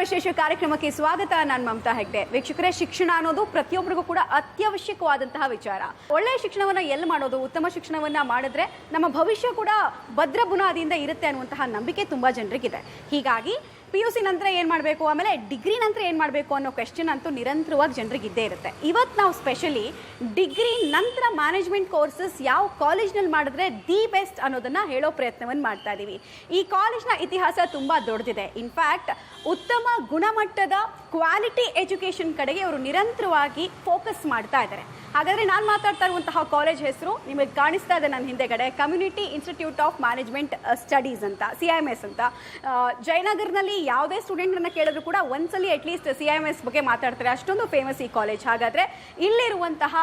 ವಿಶೇಷ ಕಾರ್ಯಕ್ರಮಕ್ಕೆ ಸ್ವಾಗತ. ನಾನು ಮಮತಾ ಹೆಗ್ಡೆ. ವೀಕ್ಷಕರೇ, ಶಿಕ್ಷಣ ಅನ್ನೋದು ಪ್ರತಿಯೊಬ್ಬರಿಗೂ ಕೂಡ ಅತ್ಯವಶ್ಯಕವಾದಂತಹ ವಿಚಾರ. ಒಳ್ಳೆಯ ಶಿಕ್ಷಣವನ್ನ ಎಲ್ಲಿ ಮಾಡೋದು, ಉತ್ತಮ ಶಿಕ್ಷಣವನ್ನ ಮಾಡಿದ್ರೆ ನಮ್ಮ ಭವಿಷ್ಯ ಕೂಡ ಭದ್ರ ಬುನಾದಿಯಿಂದ ಇರುತ್ತೆ ಅನ್ನುವಂತಹ ನಂಬಿಕೆ ತುಂಬಾ ಜನರಿಗಿದೆ. ಹೀಗಾಗಿ PUC ನಂತರ ಏನು ಮಾಡಬೇಕು, ಆಮೇಲೆ ಡಿಗ್ರಿ ನಂತರ ಏನು ಮಾಡಬೇಕು ಅನ್ನೋ ಕ್ವೆಶ್ಚನ್ ಅಂತೂ ನಿರಂತರವಾಗಿ ಜನರಿಗೆ ಇದ್ದೇ ಇರುತ್ತೆ. ಇವತ್ತು ನಾವು ಸ್ಪೆಷಲಿ ಡಿಗ್ರಿ ನಂತರ ಮ್ಯಾನೇಜ್ಮೆಂಟ್ ಕೋರ್ಸಸ್ ಯಾವ ಕಾಲೇಜ್ನಲ್ಲಿ ಮಾಡಿದ್ರೆ ದಿ ಬೆಸ್ಟ್ ಅನ್ನೋದನ್ನು ಹೇಳೋ ಪ್ರಯತ್ನವನ್ನು ಮಾಡ್ತಾ ಇದ್ದೀವಿ. ಈ ಕಾಲೇಜ್ನ ಇತಿಹಾಸ ತುಂಬ ದೊಡ್ಡದಿದೆ. ಇನ್ಫ್ಯಾಕ್ಟ್ ಉತ್ತಮ ಗುಣಮಟ್ಟದ ಕ್ವಾಲಿಟಿ ಎಜುಕೇಷನ್ ಕಡೆಗೆ ಅವರು ನಿರಂತರವಾಗಿ ಫೋಕಸ್ ಮಾಡ್ತಾ ಇದ್ದಾರೆ. ಹಾಗಾದರೆ ನಾನು ಮಾತಾಡ್ತಾ ಇರುವಂತಹ ಕಾಲೇಜ್ ಹೆಸರು ನಿಮಗೆ ಕಾಣಿಸ್ತಾ ಇದೆ ನನ್ನ ಹಿಂದೆಗಡೆ, community institute of management studies ಅಂತ, CIMS ಅಂತ. ಜಯನಗರ್ನಲ್ಲಿ ಯಾವುದೇ ಸ್ಟೂಡೆಂಟನ್ನು ಕೇಳಿದ್ರು ಕೂಡ ಒಂದ್ಸಲಿ ಅಟ್ಲೀಸ್ಟ್ CIMS ಬಗ್ಗೆ ಮಾತಾಡ್ತಾರೆ, ಅಷ್ಟೊಂದು ಫೇಮಸ್ ಈ ಕಾಲೇಜ್. ಹಾಗಾದರೆ ಇಲ್ಲಿರುವಂತಹ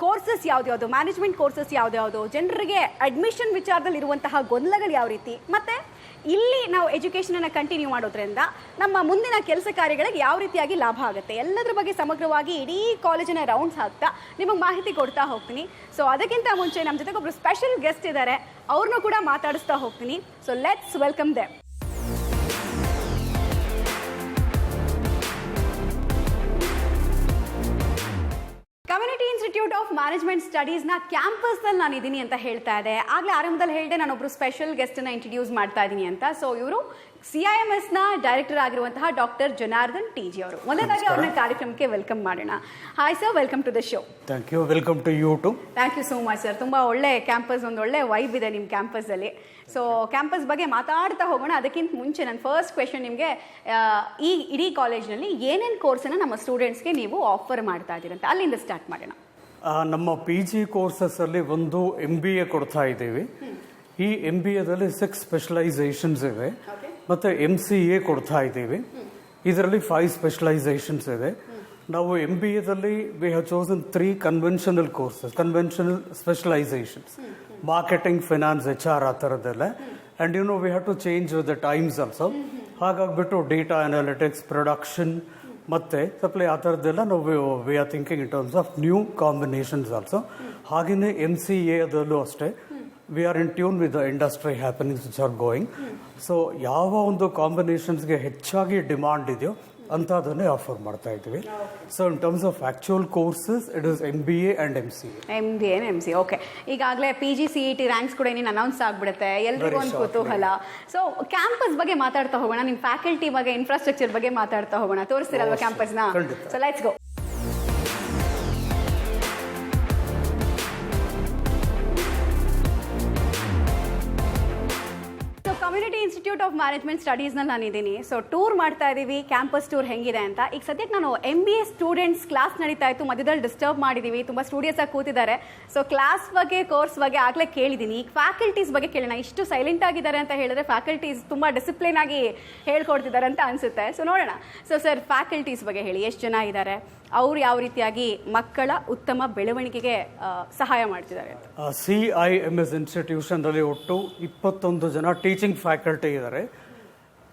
ಕೋರ್ಸಸ್ ಯಾವ್ದ್ಯಾವುದು, ಮ್ಯಾನೇಜ್ಮೆಂಟ್ ಕೋರ್ಸಸ್ ಯಾವ್ದ್ಯಾವುದು, ಜನರಿಗೆ ಅಡ್ಮಿಷನ್ ವಿಚಾರದಲ್ಲಿ ಇರುವಂತಹ ಗೊಂದಲಗಳು ಯಾವ ರೀತಿ, ಮತ್ತು ಇಲ್ಲಿ ನಾವು ಎಜುಕೇಷನನ್ನು ಕಂಟಿನ್ಯೂ ಮಾಡೋದ್ರಿಂದ ನಮ್ಮ ಮುಂದಿನ ಕೆಲಸ ಕಾರ್ಯಗಳಿಗೆ ಯಾವ ರೀತಿಯಾಗಿ ಲಾಭ ಆಗುತ್ತೆ, ಎಲ್ಲದರ ಬಗ್ಗೆ ಸಮಗ್ರವಾಗಿ ಇಡೀ ಕಾಲೇಜಿನ ರೌಂಡ್ಸ್ ಹಾಕ್ತಾ ನಿಮಗೆ ಮಾಹಿತಿ ಕೊಡ್ತಾ ಹೋಗ್ತೀನಿ. ಸೊ ಅದಕ್ಕಿಂತ ಮುಂಚೆ ನಮ್ಮ ಜೊತೆಗೆ ಒಬ್ಬರು ಸ್ಪೆಷಲ್ ಗೆಸ್ಟ್ ಇದ್ದಾರೆ, ಅವ್ರನ್ನೂ ಕೂಡ ಮಾತಾಡಿಸ್ತಾ ಹೋಗ್ತೀನಿ. So let's welcome them. Community institute of management ಸ್ಟಡೀಸ್ನ ಕ್ಯಾಂಪಸ್ನಲ್ಲಿ ನಾನು ಇದ್ದೀನಿ ಅಂತ ಹೇಳ್ತಾ ಇದೆ. ಆಗಲೇ ಆರಂಭದಲ್ಲಿ ಹೇಳಿದೆ ನಾನೊಬ್ಬರು ಸ್ಪೆಷಲ್ ಗೆಸ್ಟನ್ನು ಇಂಟ್ರಡ್ಯೂಸ್ ಮಾಡ್ತಾ ಇದ್ದೀನಿ ಅಂತ. ಸೊ ಇವರು CIMSನ ಡೈರೆಕ್ಟರ್ ಆಗಿರುವಂತಹ ಡಾಕ್ಟರ್ ಜನಾರ್ದನ್ TG ಅವರು. ಮೊದಲಾಗಿ ಅವ್ರನ್ನ ಕಾರ್ಯಕ್ರಮಕ್ಕೆ ವೆಲ್ಕಮ್ ಮಾಡೋಣ. Hi sir, welcome to the show. Thank you. Welcome to you too. Thank you so much sir. ತುಂಬ ಒಳ್ಳೆ ಕ್ಯಾಂಪಸ್, ಒಂದು ಒಳ್ಳೆ ವೈಬ್ ಇದೆ ನಿಮ್ಮ ಕ್ಯಾಂಪಸ್ಸಲ್ಲಿ. ಸೊ ಕ್ಯಾಂಪಸ್ ಬಗ್ಗೆ ಮಾತಾಡ್ತಾ ಹೋಗೋಣ. ಅದಕ್ಕಿಂತ ಮುಂಚೆ ನನ್ನ ಫಸ್ಟ್ ಕ್ವೆಶನ್ ನಿಮಗೆ, ಈ ಇಡೀ ಕಾಲೇಜ್ನಲ್ಲಿ ಏನೇನು ಕೋರ್ಸನ್ನು ನಮ್ಮ ಸ್ಟೂಡೆಂಟ್ಸ್ಗೆ ನೀವು ಆಫರ್ ಮಾಡ್ತಾ ಇದ್ದೀರಂತ, ಅಲ್ಲಿಂದ ಸ್ಟಾರ್ಟ್ ಮಾಡೋಣ. ನಮ್ಮ PG ಕೋರ್ಸಸ್ಸಲ್ಲಿ ಒಂದು MBA ಕೊಡ್ತಾ ಇದ್ದೀವಿ. ಈ MBAದಲ್ಲಿ 6 ಸ್ಪೆಷಲೈಸೇಷನ್ಸ್ ಇವೆ, ಮತ್ತು MCA ಕೊಡ್ತಾ ಇದ್ದೀವಿ. ಇದರಲ್ಲಿ 5 ಸ್ಪೆಷಲೈಸೇಷನ್ಸ್ ಇದೆ. ನಾವು MBAದಲ್ಲಿ we have chosen 3 conventional courses, conventional specialisations, marketing, finance, HR ಆ ಥರದ್ದೆಲ್ಲ. And we have to change with the times also. ಹಾಗಾಗಿಬಿಟ್ಟು ಡೇಟಾ ಅನಾಲಿಟಿಕ್ಸ್, ಪ್ರೊಡಕ್ಷನ್ ಮತ್ತು ಸಪ್ಲೈ ಆ ಥರದ್ದೆಲ್ಲ ನಾವು we are thinking in terms of new combinations also. ಹಾಗೆಯೇ MCA ಅದರಲ್ಲೂ ಅಷ್ಟೇ we are in tune with the industry happenings which are going. So ಯಾವ ಒಂದು ಕಾಂಬಿನೇಷನ್ಸ್ಗೆ ಹೆಚ್ಚಾಗಿ ಡಿಮಾಂಡ್ ಇದೆಯೋ ಅಂಥದ್ದನ್ನೇ ಆಫರ್ ಮಾಡ್ತಾ ಇದ್ದೀವಿ. So in terms of actual courses it is MBA and MCA. MBA and MCA, okay. ಈಗಾಗಲೇ PG CET ರ್ಯಾಂಕ್ಸ್ ಕೂಡ ಇನ್ನೇನು announce ಆಗಿಬಿಡುತ್ತೆ, ಎಲ್ರಿಗೂ ಒಂದು ಕುತೂಹಲ. ಸೊ ಕ್ಯಾಂಪಸ್ ಬಗ್ಗೆ ಮಾತಾಡ್ತಾ ಹೋಗೋಣ, ನಿಮ್ಮ ಫ್ಯಾಕಲ್ಟಿ ಬಗ್ಗೆ, ಇನ್ಫ್ರಾಸ್ಟ್ರಕ್ಚರ್ ಬಗ್ಗೆ ಮಾತಾಡ್ತಾ ಹೋಗೋಣ. ತೋರಿಸ್ತೀರಲ್ವ ಕ್ಯಾಂಪಸ್ನ? So let's go. Community institute of management ಸ್ಟಡೀಸ್ನಲ್ಲಿ ನಾನಿದ್ದೀನಿ. ಸೊ ಟೂರ್ ಮಾಡ್ತಾ ಇದ್ದೀವಿ, ಕ್ಯಾಂಪಸ್ ಟೂರ್ ಹೆಂಗಿದೆ ಅಂತ. ಈಗ ಸದ್ಯಕ್ಕೆ ನಾನು MBA ಸ್ಟೂಡೆಂಟ್ಸ್ ಕ್ಲಾಸ್ ನಡೀತಾ ಇತ್ತು, ಮಧ್ಯದಲ್ಲಿ ಡಿಸ್ಟರ್ಬ್ ಮಾಡಿದ್ದೀವಿ, ತುಂಬ ಸ್ಟೂಡಿಯಸ್ ಆಗಿ ಕೂತಿದ್ದಾರೆ. ಸೊ ಕ್ಲಾಸ್ ಬಗ್ಗೆ, ಕೋರ್ಸ್ ಬಗ್ಗೆ ಆಗಲೇ ಕೇಳಿದ್ದೀನಿ. ಈಗ ಫ್ಯಾಕಲ್ಟೀಸ್ ಬಗ್ಗೆ ಕೇಳೋಣ. ಇಷ್ಟು ಸೈಲೆಂಟ್ ಆಗಿದ್ದಾರೆ ಅಂತ ಹೇಳಿದ್ರೆ ಫ್ಯಾಕಲ್ಟೀಸ್ ತುಂಬ ಡಿಸಿಪ್ಲಿನ್ ಆಗಿ ಹೇಳ್ಕೊಡ್ತಿದ್ದಾರೆ ಅಂತ ಅನಿಸುತ್ತೆ. ಸೊ ನೋಡೋಣ. ಸೊ ಸರ್, ಫ್ಯಾಕಲ್ಟೀಸ್ ಬಗ್ಗೆ ಹೇಳಿ, ಎಷ್ಟು ಜನ ಇದ್ದಾರೆ, ಅವ್ರು ಯಾವ ರೀತಿಯಾಗಿ ಮಕ್ಕಳ ಉತ್ತಮ ಬೆಳವಣಿಗೆಗೆ ಸಹಾಯ ಮಾಡ್ತಿದ್ದಾರೆ ಅಂತ? CIMS ಇನ್ಸ್ಟಿಟ್ಯೂಷನ್ನಲ್ಲಿ ಒಟ್ಟು 21 ಜನ ಟೀಚಿಂಗ್ ಫ್ಯಾಕಲ್ಟಿ ಇದ್ದಾರೆ.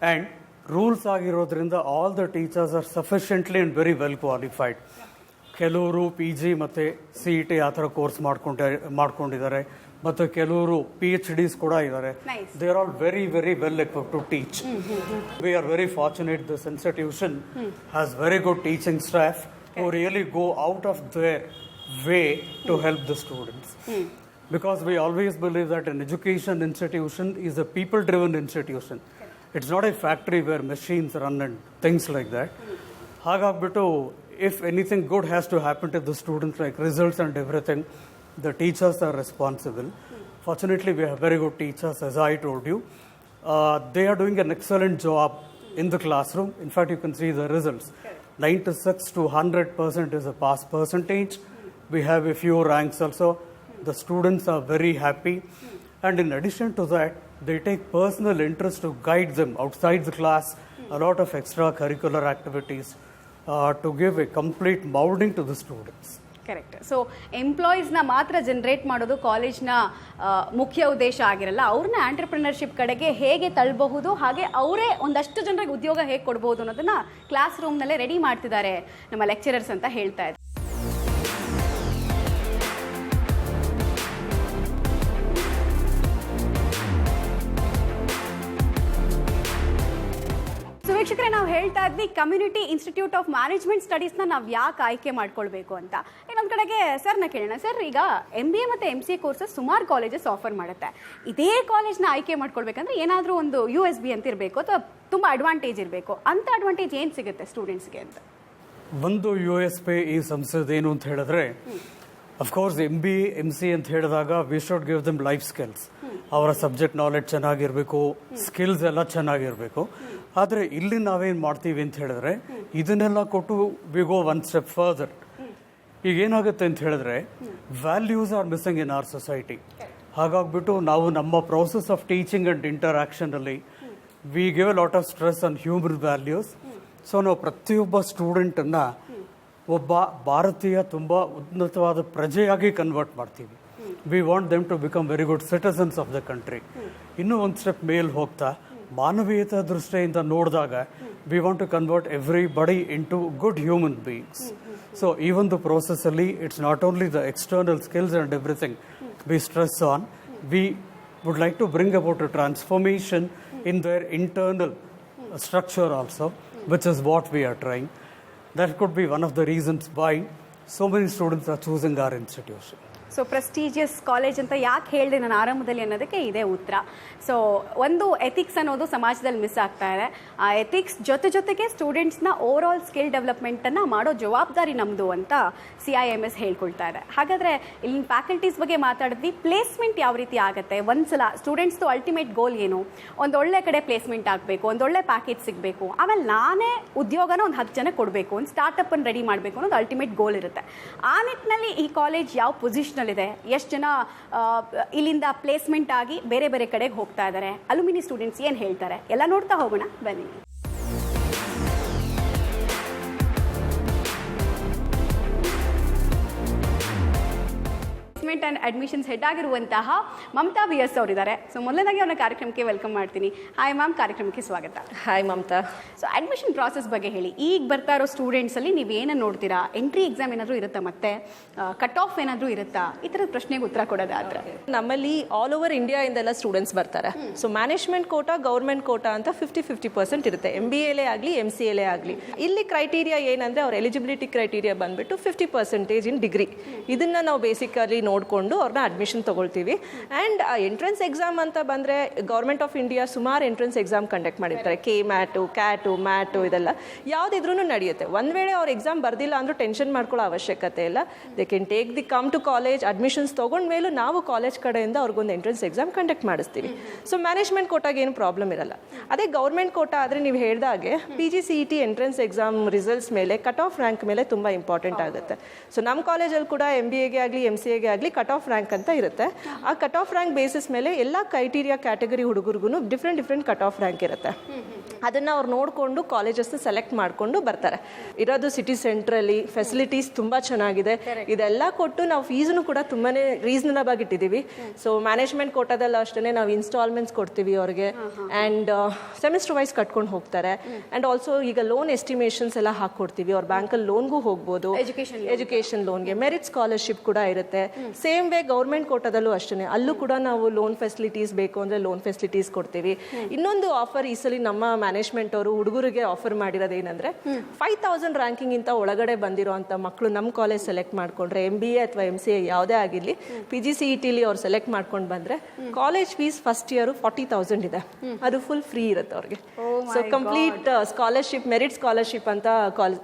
ಆ್ಯಂಡ್ ರೂಲ್ಸ್ ಆಗಿರೋದ್ರಿಂದ all the teachers R sufficiently and very well qualified. ಕೆಲವರು PG ಮತ್ತು CET ಆ ಥರ ಕೋರ್ಸ್ ಮಾಡ್ಕೊಂಡಿದ್ದಾರೆ, ಮತ್ತು ಕೆಲವರು PhDs ಕೂಡ ಇದ್ದಾರೆ. They are all very very well equipped to teach. We are very fortunate this institution has very good teaching staff who really go out of their way to help the students. Because we always believe that an education institution is a people-driven institution. It's not a factory where machines run and things like that. Hagagbitu, if anything good has to happen to the students, like results and everything, the teachers are responsible. Fortunately, we have very good teachers, as I told you. They are doing an excellent job in the classroom. In fact, you can see the results. 96 to 100% is a pass percentage. We have a few ranks also. The students are very happy. And in addition to that, they take personal interest to guide them outside the class, a lot of extracurricular activities to give a complete molding to the students. Correct. So ಎಂಪ್ಲಾಯೀಸ್ನ ಮಾತ್ರ generate ಮಾಡೋದು ಕಾಲೇಜ್ನ ಮುಖ್ಯ ಉದ್ದೇಶ ಆಗಿರಲ್ಲ. ಅವ್ರನ್ನ entrepreneurship ಕಡೆಗೆ ಹೇಗೆ ತಳ್ಳಬಹುದು, ಹಾಗೆ ಅವರೇ ಒಂದಷ್ಟು ಜನರಿಗೆ ಉದ್ಯೋಗ ಹೇಗೆ ಕೊಡ್ಬೋದು ಅನ್ನೋದನ್ನ ಕ್ಲಾಸ್ ರೂಮ್ನಲ್ಲೇ ರೆಡಿ ಮಾಡ್ತಿದ್ದಾರೆ ನಮ್ಮ ಲೆಕ್ಚರರ್ಸ್ ಅಂತ ಹೇಳ್ತಾ ಇದ್ದಾರೆ. ವೀಕ್ಷಕರೇ, ವೀಕ್ಷಕರೇ, ನಾವು ಹೇಳ್ತಾ ಇದ್ವಿ ಕಮ್ಯುನಿಟಿ ಇನ್ಸ್ಟಿಟ್ಯೂಟ್ ಆಫ್ ಮ್ಯಾನೇಜ್ಮೆಂಟ್ ಸ್ಟಡೀಸ್ನ ನಾವು ಯಾಕೆ ಆಯ್ಕೆ ಮಾಡ್ಕೊಳ್ಬೇಕು ಅಂತ. ಇನ್ನೊಂದು ಕಡೆಗೆ ಸರ್ನ ಕೇಳೋಣ. ಸರ್, ಈಗ MBA ಮತ್ತು MCA ಕೋರ್ಸಸ್ ಸುಮಾರು ಕಾಲೇಜಸ್ ಆಫರ್ ಮಾಡುತ್ತೆ. ಇದೇ ಕಾಲೇಜ್ನ ಆಯ್ಕೆ ಮಾಡ್ಕೊಳ್ಬೇಕಂದ್ರೆ ಏನಾದರೂ ಒಂದು USB ಅಂತ ಇರಬೇಕು ಅಥವಾ ತುಂಬ ಅಡ್ವಾಂಟೇಜ್ ಇರಬೇಕು. ಅಂಥ ಅಡ್ವಾಂಟೇಜ್ ಏನು ಸಿಗುತ್ತೆ ಸ್ಟೂಡೆಂಟ್ಸ್ಗೆ ಅಂತ? ಒಂದು USP ಈ ಸಂಸ್ಥೆದು ಏನು ಅಂತ ಹೇಳಿದ್ರೆ, ಅಫ್ಕೋರ್ಸ್ MBA MCA ಅಂತ ಹೇಳಿದಾಗ we should give them life skills. ಅವರ ಸಬ್ಜೆಕ್ಟ್ ನಾಲೆಡ್ಜ್ ಚೆನ್ನಾಗಿರಬೇಕು, ಸ್ಕಿಲ್ಸ್ ಎಲ್ಲ ಚೆನ್ನಾಗಿರಬೇಕು. ಆದರೆ ಇಲ್ಲಿ ನಾವೇನು ಮಾಡ್ತೀವಿ ಅಂತ ಹೇಳಿದ್ರೆ, ಇದನ್ನೆಲ್ಲ ಕೊಟ್ಟು we go one step further. ಈಗ ಏನಾಗುತ್ತೆ ಅಂತ ಹೇಳಿದ್ರೆ, values are missing in our society. ಹಾಗಾಗ್ಬಿಟ್ಟು ನಾವು ನಮ್ಮ ಪ್ರೋಸೆಸ್ ಆಫ್ ಟೀಚಿಂಗ್ ಆ್ಯಂಡ್ ಇಂಟರಾಕ್ಷನಲ್ಲಿ we give a lot of stress on human values. So ನಾವು ಪ್ರತಿಯೊಬ್ಬ ಸ್ಟೂಡೆಂಟನ್ನು ಒಬ್ಬ ಭಾರತೀಯ ತುಂಬ ಉನ್ನತವಾದ ಪ್ರಜೆಯಾಗಿ ಕನ್ವರ್ಟ್ ಮಾಡ್ತೀವಿ. We want them to become very good citizens of the country. ಇನ್ನೂ ಒಂದು ಸ್ಟೆಪ್ ಮೇಲ್ ಹೋಗ್ತಾ ಮಾನವೀಯತೆ ದೃಷ್ಟಿಯಿಂದ ನೋಡಿದಾಗ we want to convert everybody into good human beings. So ಈ ಒಂದು ಪ್ರೋಸೆಸ್ಸಲ್ಲಿ it's not only the external skills and everything we stress on. We would like to bring about a transformation in their internal structure also, which is what we are trying. That could be one of the reasons why so many students are choosing our institution. So prestigious college ಅಂತ ಯಾಕೆ ಹೇಳಿದೆ ನಾನು ಆರಂಭದಲ್ಲಿ ಅನ್ನೋದಕ್ಕೆ ಇದೇ ಉತ್ತರ. So ಒಂದು ethics ಅನ್ನೋದು ಸಮಾಜದಲ್ಲಿ ಮಿಸ್ ಆಗ್ತಾ ಇದೆ. ಆ ಎಥಿಕ್ಸ್ ಜೊತೆಗೆ ಸ್ಟೂಡೆಂಟ್ಸ್ನ ಓವರ್ ಆಲ್ ಸ್ಕಿಲ್ ಡೆವಲಪ್ಮೆಂಟನ್ನು ಮಾಡೋ ಜವಾಬ್ದಾರಿ ನಮ್ಮದು ಅಂತ CIMS ಹೇಳ್ಕೊಳ್ತಾ ಇದೆ. ಹಾಗಾದರೆ ಇಲ್ಲಿನ ಫ್ಯಾಕಲ್ಟೀಸ್ ಬಗ್ಗೆ ಮಾತಾಡಿದ್ವಿ. ಪ್ಲೇಸ್ಮೆಂಟ್ ಯಾವ ರೀತಿ ಆಗುತ್ತೆ? ಒಂದ್ಸಲ ಸ್ಟೂಡೆಂಟ್ಸ್ದು ಅಲ್ಟಿಮೇಟ್ ಗೋಲ್ ಏನು? ಒಂದೊಳ್ಳೆ ಕಡೆ ಪ್ಲೇಸ್ಮೆಂಟ್ ಆಗಬೇಕು, ಒಂದೊಳ್ಳೆ ಪ್ಯಾಕೇಜ್ ಸಿಗಬೇಕು, ಆಮೇಲೆ ನಾನೇ ಉದ್ಯೋಗನ ಒಂದು 10 ಜನ ಕೊಡಬೇಕು, ಒಂದು ಸ್ಟಾರ್ಟಪ್ಪನ್ನು ರೆಡಿ ಮಾಡಬೇಕು ಅನ್ನೋದು ಅಲ್ಟಿಮೇಟ್ ಗೋಲ್ ಇರುತ್ತೆ. ಆ ನಿಟ್ಟಿನಲ್ಲಿ ಈ ಕಾಲೇಜ್ ಯಾವ ಪೊಸಿಷನ್ ಇದೆ, ಎಷ್ಟು ಜನ ಇಲ್ಲಿಂದ ಪ್ಲೇಸ್ಮೆಂಟ್ ಆಗಿ ಬೇರೆ ಬೇರೆ ಕಡೆಗೆ ಹೋಗ್ತಾ ಇದ್ದಾರೆ, ಅಲ್ಯುಮಿನಿ ಸ್ಟೂಡೆಂಟ್ಸ್ ಏನು ಹೇಳ್ತಾರೆ ಎಲ್ಲ ನೋಡ್ತಾ ಹೋಗೋಣ ಬನ್ನಿ. ಅಂಡ್ ಅಡ್ಮಿಷನ್ಸ್ ಹೆಡ್ ಆಗಿರುವಂತಹ ಮಮತಾ BS ಅವರಿದ್ದಾರೆ. ಸೊ ಮೊದಲನೇದಾಗಿ ಅವ್ರನ್ನ ಕಾರ್ಯಕ್ರಮಕ್ಕೆ ವೆಲ್ಕಮ್ ಮಾಡ್ತೀನಿ. ಹಾಯ್ ಮ್ಯಾಮ್, ಕಾರ್ಯಕ್ರಮಕ್ಕೆ ಸ್ವಾಗತ. Hi Mamata. So admission process ಬಗ್ಗೆ ಹೇಳಿ. ಈಗ ಬರ್ತಾ ಇರೋ ಸ್ಟೂಡೆಂಟ್ಸಲ್ಲಿ ನೀವು ಏನನ್ನು ನೋಡ್ತೀರಾ? ಎಂಟ್ರಿ ಎಕ್ಸಾಮ್ ಏನಾದರೂ ಇರುತ್ತಾ, ಮತ್ತೆ ಕಟ್ ಆಫ್ ಏನಾದರೂ ಇರುತ್ತಾ? ಈ ಥರದ ಪ್ರಶ್ನೆಗೆ ಉತ್ತರ ಕೊಡೋದಾದ್ರೆ ನಮ್ಮಲ್ಲಿ ಆಲ್ ಓವರ್ ಇಂಡಿಯಾಯಿಂದೆಲ್ಲ ಸ್ಟೂಡೆಂಟ್ಸ್ ಬರ್ತಾರೆ. So management quota, government quota ಅಂತ 50-50% ಇರುತ್ತೆ. MBA ಆಗಲಿ MCA ಆಗಲಿ. ಇಲ್ಲಿ ಕ್ರೈಟೀರಿಯಾ ಏನಂದರೆ ಅವ್ರ ಎಲಿಜಿಬಿಲಿಟಿ ಕ್ರೈಟೀರಿಯಾ ಬಂದುಬಿಟ್ಟು 50% ಇನ್ ಡಿಗ್ರಿ. ಇದನ್ನು ನಾವು ಬೇಸಿಕಲಿ ನೋಡಿಕೊಂಡು ಅವ್ರನ್ನ ಅಡ್ಮಿಷನ್ ತೊಗೊಳ್ತೀವಿ. ಆ್ಯಂಡ್ ಎಂಟ್ರೆನ್ಸ್ ಎಕ್ಸಾಮ್ ಅಂತ ಬಂದರೆ ಗೌರ್ಮೆಂಟ್ ಆಫ್ ಇಂಡಿಯಾ ಸುಮಾರು ಎಂಟ್ರೆನ್ಸ್ ಎಕ್ಸಾಮ್ ಕಂಡಕ್ಟ್ ಮಾಡಿರ್ತಾರೆ. KMAT, CAT, MAT ಇದೆಲ್ಲ ಯಾವುದಿದ್ರೂ ನಡೆಯುತ್ತೆ. ಒಂದು ವೇಳೆ ಅವ್ರು ಎಕ್ಸಾಮ್ ಬರ್ದಿಲ್ಲ ಅಂದರೂ ಟೆನ್ಷನ್ ಮಾಡ್ಕೊಳ್ಳೋ ಅವಶ್ಯಕತೆ ಇಲ್ಲ. They can take the come to college. Admissions ತೊಗೊಂಡ್ಮೇಲೂ ನಾವು ಕಾಲೇಜ್ ಕಡೆಯಿಂದ ಅವ್ರಿಗೊಂದು ಎಂಟ್ರೆನ್ಸ್ ಎಕ್ಸಾಮ್ ಕಂಡಕ್ಟ್ ಮಾಡಿಸ್ತೀವಿ. ಸೊ ಮ್ಯಾನೇಜ್ಮೆಂಟ್ ಕೋಟಾಗೆ ಏನು ಪ್ರಾಬ್ಲಮ್ ಇರಲ್ಲ. ಅದೇ ಗೌರ್ಮೆಂಟ್ ಕೋಟಾ ಆದರೆ ನೀವು ಹೇಳ್ದಾಗೆ PGCET ಎಂಟ್ರೆನ್ಸ್ ಎಕ್ಸಾಮ್ ರಿಸಲ್ಟ್ಸ್ ಮೇಲೆ, ಕಟ್ ಆಫ್ ರ್ಯಾಂಕ್ ಮೇಲೆ ತುಂಬ ಇಂಪಾರ್ಟೆಂಟ್ ಆಗುತ್ತೆ. ಸೊ ನಮ್ಮ ಕಾಲೇಜಲ್ಲಿ ಕೂಡ MBAಗೆ ಆಗಲಿ MCAಗೆ ಆಗಲಿ ಕಟ್ ಆಫ್ ರ್ಯಾಂಕ್ ಅಂತ ಇರುತ್ತೆ. ಆ ಕಟ್ ಆಫ್ ರ್ಯಾಂಕ್ ಬೇಸಿಸ್ ಮೇಲೆ ಎಲ್ಲ ಕ್ರೈಟೀರಿಯಾ ಕ್ಯಾಟಗರಿ ಹುಡುಗರಿಗೂ ಡಿಫ್ರೆಂಟ್ ಕಟ್ ಆಫ್ ರ್ಯಾಂಕ್ ಇರುತ್ತೆ. ಅದನ್ನು ಅವ್ರು ನೋಡಿಕೊಂಡು ಕಾಲೇಜಸ್ನ ಸೆಲೆಕ್ಟ್ ಮಾಡಿಕೊಂಡು ಬರ್ತಾರೆ. ಇರೋದು ಸಿಟಿ ಸೆಂಟ್ರಲ್ಲಿ, ಫೆಸಿಲಿಟೀಸ್ ತುಂಬ ಚೆನ್ನಾಗಿದೆ. ಇದೆಲ್ಲ ಕೊಟ್ಟು ನಾವು ಫೀಸನ್ನು ಕೂಡ ತುಂಬಾ ರೀಸನಬಲ್ ಆಗಿ ಇಟ್ಟಿದ್ದೀವಿ. ಸೊ ಮ್ಯಾನೇಜ್ಮೆಂಟ್ ಕೋಟಾದಲ್ಲಿ ಅಷ್ಟೇ ನಾವು ಇನ್ಸ್ಟಾಲ್ಮೆಂಟ್ಸ್ ಕೊಡ್ತೀವಿ ಅವ್ರಿಗೆ. ಆ್ಯಂಡ್ ಸೆಮಿಸ್ಟರ್ ವೈಸ್ ಕಟ್ಕೊಂಡು ಹೋಗ್ತಾರೆ. ಆ್ಯಂಡ್ ಆಲ್ಸೋ ಈಗ ಲೋನ್ ಎಸ್ಟಿಮೇಷನ್ಸ್ ಎಲ್ಲ ಹಾಕ್ಕೊಡ್ತೀವಿ. ಅವ್ರ ಬ್ಯಾಂಕಲ್ಲಿ ಲೋನ್ಗೂ ಹೋಗ್ಬೋದು. ಎಜುಕೇಷನ್ ಲೋನ್ಗೆ ಮೆರಿಟ್ ಸ್ಕಾಲರ್ಶಿಪ್ ಕೂಡ ಇರುತ್ತೆ. ಸೇಮ್ ವೇ ಗೌರ್ಮೆಂಟ್ ಕೋಟಾದಲ್ಲೂ ಅಷ್ಟೇ, ಅಲ್ಲೂ ಕೂಡ ನಾವು ಲೋನ್ ಫೆಸಿಲಿಟೀಸ್ ಬೇಕು ಅಂದರೆ ಲೋನ್ ಫೆಸಿಲಿಟೀಸ್ ಕೊಡ್ತೀವಿ. ಇನ್ನೊಂದು ಆಫರ್ ಈ ಸಲ ನಮ್ಮ ಮ್ಯಾನೇಜ್ಮೆಂಟ್ ಅವರು ಹುಡುಗರಿಗೆ ಆಫರ್ ಮಾಡಿರೋದು ಏನಂದರೆ 5000 ರ್ಯಾಂಕಿಂಗ್ ಇಂತ ಒಳಗಡೆ ಬಂದಿರೋಂಥ ಮಕ್ಕಳು ನಮ್ಮ ಕಾಲೇಜ್ ಸೆಲೆಕ್ಟ್ ಮಾಡಿಕೊಂಡ್ರೆ, MBA ಅಥವಾ MCA ಯಾವುದೇ ಆಗಿರಲಿ, PGCETಲಿ ಅವ್ರು ಸೆಲೆಕ್ಟ್ ಮಾಡ್ಕೊಂಡು ಬಂದರೆ ಕಾಲೇಜ್ ಫೀಸ್ ಫಸ್ಟ್ ಇಯರು 40,000 ಇದೆ. ಅದು ಫುಲ್ ಫ್ರೀ ಇರುತ್ತೆ ಅವ್ರಿಗೆ. So complete scholarship, merit scholarship ಅಂತ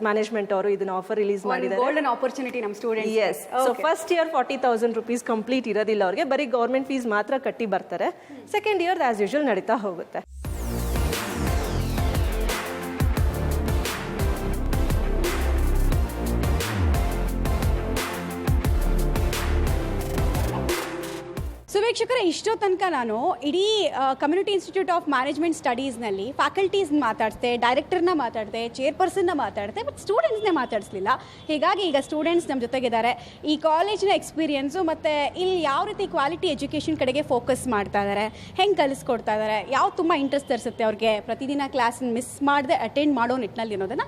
ಮ್ಯಾನೇಜ್ಮೆಂಟ್ ಅವರು ಇದನ್ನ ಆಫರ್ ರಿಲೀಸ್ ಮಾಡಿದ್ದಾರೆ. ಗೋಲ್ಡನ್ ಆಪರ್ಚುನಿಟಿ ನಮ್ಮ students. Yes. So first year 40,000 rupees complete ಇರೋದಿಲ್ಲ ಅವ್ರಿಗೆ, ಬರೀ ಗೌರ್ಮೆಂಟ್ ಫೀಸ್ ಮಾತ್ರ ಕಟ್ಟಿ ಬರ್ತಾರೆ. ಸೆಕೆಂಡ್ ಇಯರ್ ಆಸ್ ಯೂಶುವಲ್ ನಡೀತಾ ಹೋಗುತ್ತೆ. ಸೊ ವೀಕ್ಷಕರೇ, ಇಷ್ಟೋ ತನಕ ನಾನು ಇಡೀ ಕಮ್ಯುನಿಟಿ ಇನ್ಸ್ಟಿಟ್ಯೂಟ್ ಆಫ್ ಮ್ಯಾನೇಜ್ಮೆಂಟ್ ಸ್ಟಡೀಸ್ನಲ್ಲಿ ಫ್ಯಾಕಲ್ಟೀಸ್ನ ಮಾತಾಡಿದೆ, ಡೈರೆಕ್ಟರ್ನ ಮಾತಾಡಿದೆ, ಚೇರ್ಪರ್ಸನ್ನ ಮಾತಾಡಿದೆ, ಬಟ್ ಸ್ಟೂಡೆಂಟ್ಸ್ನೇ ಮಾತಾಡಿಸ್ಲಿಲ್ಲ. ಹೀಗಾಗಿ ಈಗ ಸ್ಟೂಡೆಂಟ್ಸ್ ನಮ್ಮ ಜೊತೆಗಿದ್ದಾರೆ. ಈ ಕಾಲೇಜಿನ ಎಕ್ಸ್ಪೀರಿಯನ್ಸು ಮತ್ತು ಇಲ್ಲಿ ಯಾವ ರೀತಿ ಕ್ವಾಲಿಟಿ ಎಜುಕೇಷನ್ ಕಡೆಗೆ ಫೋಕಸ್ ಮಾಡ್ತಾ ಇದ್ದಾರೆ, ಹೆಂಗೆ ಕಲಿಸ್ಕೊಡ್ತಾ ಇದ್ದಾರೆ, ಯಾವ ತುಂಬ ಇಂಟ್ರೆಸ್ಟ್ ತರಿಸುತ್ತೆ ಅವ್ರಿಗೆ ಪ್ರತಿದಿನ ಕ್ಲಾಸನ್ನ ಮಿಸ್ ಮಾಡದೆ ಅಟೆಂಡ್ ಮಾಡೋ ನಿಟ್ಟಿನಲ್ಲಿ ಅನ್ನೋದನ್ನು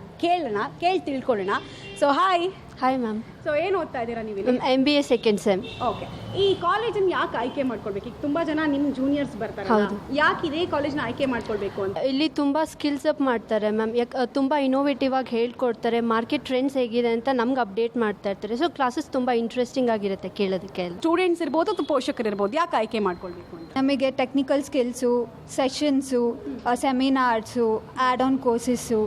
ಕೇಳಿ ತಿಳ್ಕೊಳ್ಳೋಣ. So hi. Hi ma'am. So ಏನು ಓದ್ತಾ ಇದ್ದೀರಾ ನೀವು ಇಲ್ಲಿ? MBA second sem. ಓಕೆ. ಈ ಕಾಲೇಜನ್ನು ಯಾಕೆ ಆಯ್ಕೆ ಮಾಡ್ಕೊಳ್ಬೇಕು? ಈಗ ತುಂಬ ಜನ ನಿಮ್ಮ ಜೂನಿಯರ್ಸ್ ಬರ್ತಾರೆ, ಹೌದು. ಯಾಕೆ ಇದೇ ಕಾಲೇಜ್ನ ಆಯ್ಕೆ ಮಾಡ್ಕೊಳ್ಬೇಕು ಅಂತ? ಇಲ್ಲಿ ತುಂಬ ಸ್ಕಿಲ್ಸ್ ಅಪ್ ಮಾಡ್ತಾರೆ ಮ್ಯಾಮ್. ತುಂಬ ಇನೋವೇಟಿವ್ ಆಗಿ ಹೇಳ್ಕೊಡ್ತಾರೆ. ಮಾರ್ಕೆಟ್ ಟ್ರೆಂಡ್ಸ್ ಹೇಗಿದೆ ಅಂತ ನಮ್ಗೆ ಅಪ್ಡೇಟ್ ಮಾಡ್ತಾ ಇರ್ತಾರೆ. ಸೊ ಕ್ಲಾಸಸ್ ತುಂಬ ಇಂಟ್ರೆಸ್ಟಿಂಗ್ ಆಗಿರುತ್ತೆ ಕೇಳೋದಕ್ಕೆ ಎಲ್ಲ. ಸ್ಟೂಡೆಂಟ್ಸ್ ಇರ್ಬೋದು ಅಥವಾ ಪೋಷಕರು ಇರ್ಬೋದು, ಯಾಕೆ ಆಯ್ಕೆ ಮಾಡ್ಕೊಳ್ಬೇಕು ಅಂತ? ನಮಗೆ technical skills, sessions, seminars, add on courses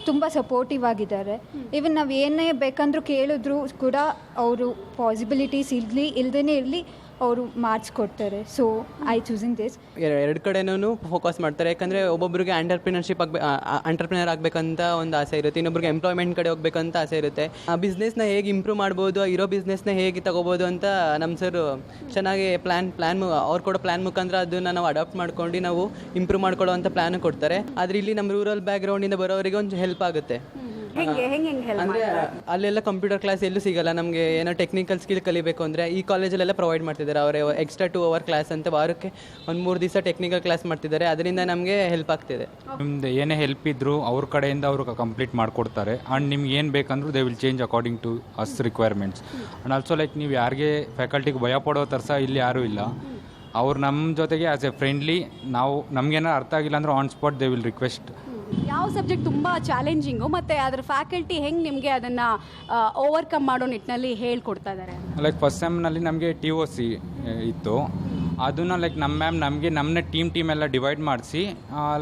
ತುಂಬ ಸಪೋರ್ಟಿವ್ ಆಗಿದ್ದಾರೆ. ಈವನ್ ನಾವು ಏನೇ ಬೇಕಂದ್ರೂ ಕೇಳಿದ್ರು ಕೂಡ ಅವರು ಪಾಸಿಬಿಲಿಟೀಸ್ ಇಲ್ಲದೇ ಇರಲಿ ಅವರು ಮಾಡಿಸ್ಕೊಡ್ತಾರೆ. So I choosing this. ಎರಡು ಕಡೆನೂ ಫೋಕಸ್ ಮಾಡ್ತಾರೆ. ಯಾಕಂದರೆ ಒಬ್ಬೊಬ್ಬರಿಗೆ ಎಂಟರ್ಪ್ರಿನರ್ ಆಗಬೇಕಂತ ಒಂದು ಆಸೆ ಇರುತ್ತೆ, ಇನ್ನೊಬ್ರಿಗೆ ಎಂಪ್ಲಾಯ್ಮೆಂಟ್ ಕಡೆ ಹೋಗ್ಬೇಕಂತ ಆಸೆ ಇರುತ್ತೆ. ಆ ಬಿಸ್ನೆಸ್ನ ಹೇಗೆ ಇಂಪ್ರೂವ್ ಮಾಡ್ಬೋದು, ಇರೋ ಬಿಸ್ನೆಸ್ನ ಹೇಗೆ ತಗೋಬೋದು ಅಂತ ನಮ್ಮ ಸರ್ ಚೆನ್ನಾಗಿ ಪ್ಲ್ಯಾನ್ ಅವ್ರು ಕೊಡೋ ಪ್ಲ್ಯಾನ್ ಮುಖಾಂತರ ಅದನ್ನು ನಾವು ಅಡಾಪ್ಟ್ ಮಾಡ್ಕೊಂಡು ನಾವು ಇಂಪ್ರೂವ್ ಮಾಡ್ಕೊಳ್ಳೋ ಅಂತ ಪ್ಲ್ಯಾನ್ ಕೊಡ್ತಾರೆ. ಆದರೆ ಇಲ್ಲಿ ನಮ್ಮ ರೂರಲ್ ಬ್ಯಾಕ್ಗ್ರೌಂಡಿಂದ ಬರೋರಿಗೆ ಒಂದು ಹೆಲ್ಪ್ ಆಗುತ್ತೆ. ಅಂದರೆ ಅಲ್ಲೆಲ್ಲ ಕಂಪ್ಯೂಟರ್ ಕ್ಲಾಸ್ ಎಲ್ಲೂ ಸಿಗಲ್ಲ ನಮಗೆ. ಏನೋ ಟೆಕ್ನಿಕಲ್ ಸ್ಕಿಲ್ ಕಲಿಬೇಕು ಅಂದರೆ ಈ ಕಾಲೇಜಲ್ಲೆಲ್ಲ ಪ್ರೊವೈಡ್ ಮಾಡ್ತಿದ್ದಾರೆ. ಅವರೇ ಎಕ್ಸ್ಟ್ರಾ 2 hour ಕ್ಲಾಸ್ ಅಂತ ವಾರಕ್ಕೆ 1-3 ದಿವಸ ಟೆಕ್ನಿಕಲ್ ಕ್ಲಾಸ್ ಮಾಡ್ತಿದ್ದಾರೆ. ಅದರಿಂದ ನಮಗೆ ಹೆಲ್ಪ್ ಆಗ್ತಿದೆ. ನಿಮ್ದು ಏನೇ ಹೆಲ್ಪ್ ಇದ್ದರೂ ಅವ್ರ ಕಡೆಯಿಂದ ಅವರು ಕಂಪ್ಲೀಟ್ ಮಾಡಿಕೊಡ್ತಾರೆ. ಆ್ಯಂಡ್ ನಿಮ್ಗೆ ಏನು ಬೇಕಂದ್ರೂ they will change according to us requirements. And also like ನೀವು ಯಾರಿಗೆ ಫ್ಯಾಕಲ್ಟಿಗೆ ಭಯ ಪಡೋ ಥರ ಸಹ ಇಲ್ಲಿ ಯಾರೂ ಇಲ್ಲ. ಅವ್ರು ನಮ್ಮ ಜೊತೆಗೆ ಆ್ಯಸ್ ಎ ಫ್ರೆಂಡ್ಲಿ, ನಾವು ನಮಗೇನಾರು ಅರ್ಥ ಆಗಿಲ್ಲ ಅಂದರೆ on spot they will request. ಯಾವ ಸಬ್ಜೆಕ್ಟ್ ತುಂಬ ಚಾಲೆಂಜಿಂಗು ಮತ್ತು ಅದರ ಫ್ಯಾಕಲ್ಟಿ ಹೆಂಗೆ ನಿಮಗೆ ಅದನ್ನು ಓವರ್ಕಮ್ ಮಾಡೋ ನಿಟ್ಟಿನಲ್ಲಿ ಹೇಳ್ಕೊಡ್ತಾ ಇದ್ದಾರೆ? ಲೈಕ್ ಫಸ್ಟ್ ಸೆಮ್ನಲ್ಲಿ ನಮಗೆ TOC ಇತ್ತು. ಅದನ್ನು ಲೈಕ್ ನಮ್ಮ ಮ್ಯಾಮ್ ನಮ್ಮನ್ನೇ ಟೀಮ್ ಎಲ್ಲ ಡಿವೈಡ್ ಮಾಡಿಸಿ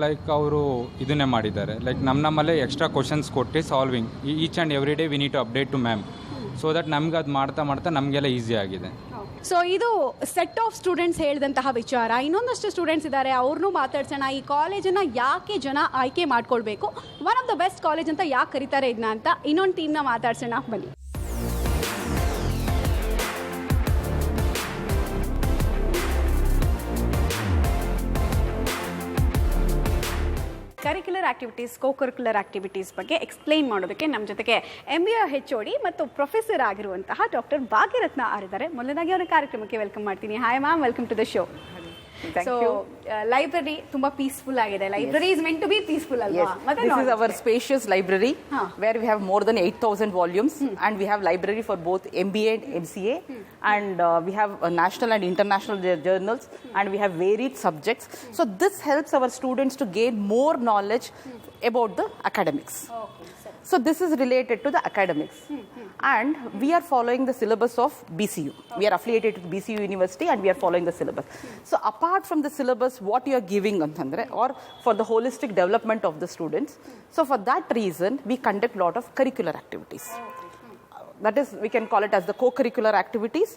ಲೈಕ್ ಅವರು ಇದನ್ನೇ ಮಾಡಿದ್ದಾರೆ. ಲೈಕ್ ನಮ್ಮಲ್ಲೇ ಎಕ್ಸ್ಟ್ರಾ ಕ್ವಶನ್ಸ್ ಕೊಟ್ಟು solving each and every day we need to update to ma'am. So that ನಮ್ಗೆ ಅದು ಮಾಡ್ತಾ ನಮಗೆಲ್ಲ ಈಸಿ ಆಗಿದೆ. ಸೊ ಇದು ಸೆಟ್ ಆಫ್ ಸ್ಟೂಡೆಂಟ್ಸ್ ಹೇಳಿದಂತಹ ವಿಚಾರ. ಇನ್ನೊಂದಷ್ಟು ಸ್ಟೂಡೆಂಟ್ಸ್ ಇದ್ದಾರೆ, ಅವ್ರನ್ನೂ ಮಾತಾಡ್ಸೋಣ. ಈ ಕಾಲೇಜನ್ನು ಯಾಕೆ ಜನ ಆಯ್ಕೆ ಮಾಡ್ಕೊಳ್ಬೇಕು, one of the best college ಅಂತ ಯಾಕೆ ಕರೀತಾರೆ ಇದನ್ನ ಅಂತ ಇನ್ನೊಂದು ಟೀಮ್ನ ಮಾತಾಡ್ಸೋಣ, ಬನ್ನಿ. ಕರಿಕ್ಯುಲರ್ ಆಕ್ಟಿವಿಟೀಸ್, ಕೋ-ಕರಿಕ್ಯುಲರ್ ಆಕ್ಟಿವಿಟೀಸ್ ಬಗ್ಗೆ ಎಕ್ಸ್ಪ್ಲೈನ್ ಮಾಡೋದಕ್ಕೆ ನಮ್ಮ ಜೊತೆಗೆ MBA HOD ಮತ್ತು ಪ್ರೊಫೆಸರ್ ಆಗಿರುವಂತಹ ಡಾಕ್ಟರ್ ಭಾಗ್ಯರತ್ನ ಅವರಿದ್ದಾರೆ. ಮೊದಲನೇದಾಗಿ ಅವರ ಕಾರ್ಯಕ್ರಮಕ್ಕೆ ವೆಲ್ಕಮ್ ಮಾಡ್ತೀನಿ. Hi ma'am, welcome to the show. So library ತುಂಬಾ ಪೀಸ್ಫುಲ್ ಆಗಿದೆ. Library is meant to be peaceful ಅಲ್ವಾ? This is our spacious library where we have more than 8,000 volumes and we have library for both MBA and MCA and we have national and international journals and we have varied subjects. So this helps our students to gain more knowledge about the academics. So this is related to the academics and we are following the syllabus of BCU. We are affiliated to BCU University and we are following the syllabus. So apart from the syllabus, what you are giving antandre or for the holistic development of the students, so for that reason we conduct lot of curricular activities. That is, we can call it as the co-curricular activities,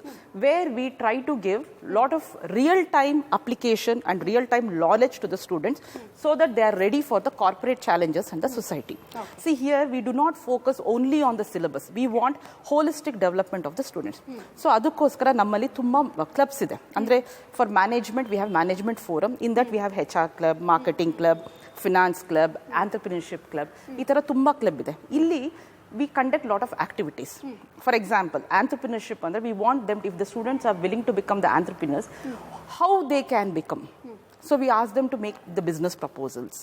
where we try to give lot of real-time application and real-time knowledge to the students so that they are ready for the corporate challenges and the society. See, here we do not focus only on the syllabus. We want holistic development of the students. So adukoskara nammalli tumba clubs ide. Andre for management we have management forum. In that we have HR club, marketing club, finance club, entrepreneurship club. Ee tara tumba club ide. Illi we conduct a lot of activities. For example, entrepreneurship, we want them, if the students are willing to become the entrepreneurs, how they can become. So we ask them to make the business proposals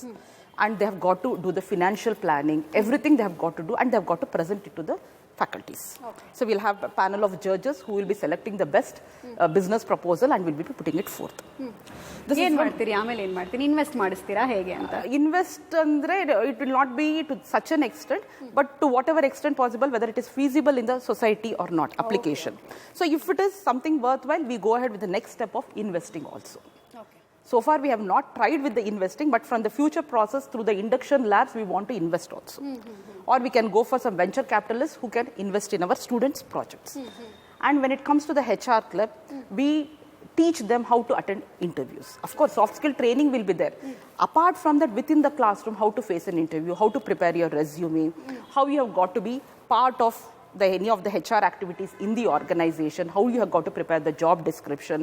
and they have got to do the financial planning, everything they have got to do, and they have got to present it to the faculties. So we'll have a panel of judges who will be selecting the best business proposal and will be putting it forth. ಏನು ಮಾಡ್ತೀರಿ ಆಮೇಲೆ? ಏನು ಮಾಡ್ತೀನಿ? Invest ಮಾಡಿಸ್ತೀರಾ ಹೇಗೆ ಅಂತ? Invest ಅಂದರೆ it will not be to such an extent, but to whatever extent possible, whether it is feasible in the society or not, application. So if it is something worthwhile, we go ahead with the next step of investing also. So far we have not tried with the investing, but from the future process through the induction labs we want to invest also. Or we can go for some venture capitalists who can invest in our students' projects. And when it comes to the HR club, we teach them how to attend interviews. Of course, soft skill training will be there. Apart from that, within the classroom, how to face an interview, how to prepare your resume, how you have got to be part of any of the HR activities in the organization, how you have got to prepare the job description,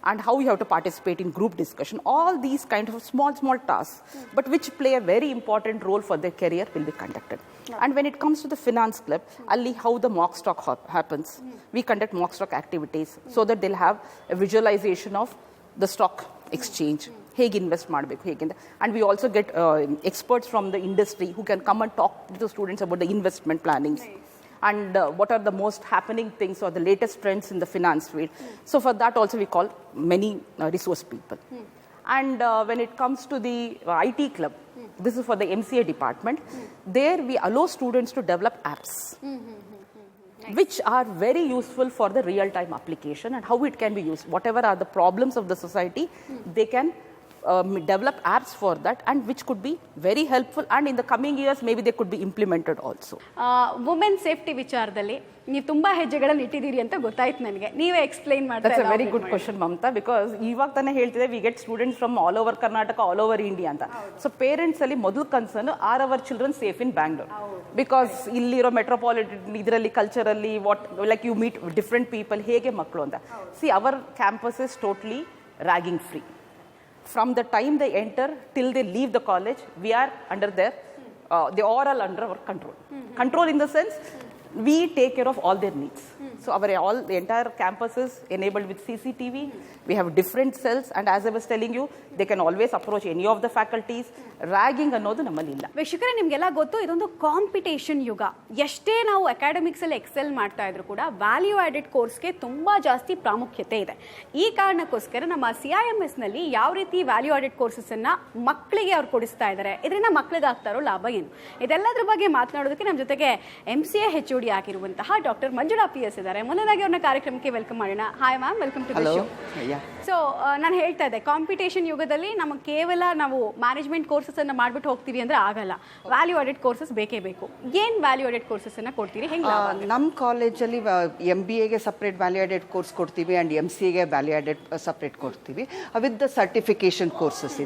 and how you have to participate in group discussion. All these kind of small tasks, but which play a very important role for their career, will be conducted. And when it comes to the finance club, only how the mock stock happens. We conduct mock stock activities so that they'll have a visualization of the stock exchange. ಹೇಗೆ invest ಮಾಡಬೇಕು ಹೇಗೆ. And we also get experts from the industry who can come and talk to the students about the investment plannings. and what are the most happening things or the latest trends in the finance field. So for that also we call many resource people. And when it comes to the IT club, this is for the MCA department. There we allow students to develop apps, which are very useful for the real-time application and how it can be used. Whatever are the problems of the society, they can develop apps for that, and which could be very helpful, and in the coming years maybe they could be implemented also. Women safety ವಿಚಾರದಲ್ಲಿ ನೀವು ತುಂಬಾ ಹೆಜ್ಜೆಗಳನ್ನು ಇಟ್ಟಿದ್ದೀರಿ ಅಂತ ಗೊತ್ತಾಯ್ತು ನನಗೆ. ನೀವೇ explain ಮಾಡ್ತಾ That's a very good question, Mamta, because ಇವಾಗ ತಾನೇ ಹೇಳ್ತಿದೆ, we get students from all over Karnataka, all over India ಅಂತ. So parents ಅಲ್ಲಿ ಮೊದಲು concern, are our children safe in Bangalore? Because ಇಲ್ಲಿರೋ ಮೆಟ್ರೋಪಾಲಿಟನ್ ಇದರಲ್ಲಿ ಕಲ್ಚರಲ್ಲಿ what like you meet different people, ಹೇಗೆ ಮಕ್ಕಳು ಅಂತ. See, our campus is totally ragging free. From the time they enter till they leave the college, we are under their, they are all under our control. Control in the sense, we take care of all their needs. So the entire campus is enabled with CCTV. We have different cells, and as I was telling you, they can always approach any of the faculties. Ragging ಅನ್ನೋದು ನಮ್ಮಲ್ಲಿ ಇಲ್ಲ. ವೀಕ್ಷಕರೇ, ನಿಮಗೆಲ್ಲ ಗೊತ್ತು, ಇದೊಂದು competition ಯುಗ. ಎಷ್ಟೇ ನಾವು ಅಕಾಡೆಮಿಕ್ಸ್ ಅಲ್ಲಿ ಎಕ್ಸೆಲ್ ಮಾಡ್ತಾ ಇದ್ರು ಕೂಡ ವ್ಯಾಲ್ಯೂ ಆಡೆಡ್ ಕೋರ್ಸ್ಗೆ ತುಂಬಾ ಜಾಸ್ತಿ ಪ್ರಾಮುಖ್ಯತೆ ಇದೆ. ಈ ಕಾರಣಕ್ಕೋಸ್ಕರ ನಮ್ಮ CIMS ನಲ್ಲಿ ಯಾವ ರೀತಿ ವ್ಯಾಲ್ಯೂ ಆಡೆಡ್ ಕೋರ್ಸಸ್ ಅನ್ನ ಮಕ್ಕಳಿಗೆ ಅವ್ರು ಕೊಡಿಸ್ತಾ ಇದ್ದಾರೆ, ಇದರಿಂದ ಮಕ್ಕಳಿಗೆ ಆಗ್ತಾ ಇರೋ ಲಾಭ ಏನು, ಇದೆಲ್ಲದ್ರ ಬಗ್ಗೆ ಮಾತನಾಡೋದಕ್ಕೆ ನಮ್ಮ ಜೊತೆಗೆ MCA HOD ಆಗಿರುವಂತಹ ಡಾಕ್ಟರ್ ಮಂಜುಳಾ PS ಇದ್ದಾರೆ. ಮೊದಲಾಗಿ ಅವ್ರನ್ನ ಕಾರ್ಯಕ್ರಮಕ್ಕೆ ವೆಲ್ಕಮ್ ಮಾಡೋಣ. Hi ma'am, welcome to the show. So ನಾನು ಹೇಳ್ತಾ ಇದ್ದೆ, ಕಾಂಪಿಟೇಷನ್ ಯುಗದಲ್ಲಿ ನಮಗೆ ಕೇವಲ ನಾವು ಮ್ಯಾನೇಜ್ಮೆಂಟ್ ಕೋರ್ಸಸ್ ಅನ್ನ ಮಾಡ್ಬಿಟ್ಟು ಹೋಗ್ತೀವಿ ಅಂದ್ರೆ ಆಗಲ್ಲ, ವ್ಯಾಲ್ಯೂ ಆಡೆಡ್ ಕೋರ್ಸಸ್ ಬೇಕೇ ಬೇಕು. ಏನ್ ವ್ಯಾಲ್ಯೂ ಆಡೆಡ್ ಕೋರ್ಸಸ್ ಅನ್ನ ಕೊಡ್ತೀರಿ, ಹೆಂಗೆ? ನಮ್ಮ ಕಾಲೇಜಲ್ಲಿ MBAಗೆ ಸಪ್ರೇಟ್ ವ್ಯಾಲ್ಯೂ ಆಡೆಡ್ ಕೋರ್ಸ್ ಕೊಡ್ತೀವಿ, ಆ್ಯಂಡ್ MCAಗೆ ವ್ಯಾಲ್ಯೂ ಆಡೆಡ್ ಸಪ್ರೇಟ್ ಕೊಡ್ತೀವಿ ವಿತ್ ದ ಸರ್ಟಿಫಿಕೇಷನ್ ಕೋರ್ಸಸ್.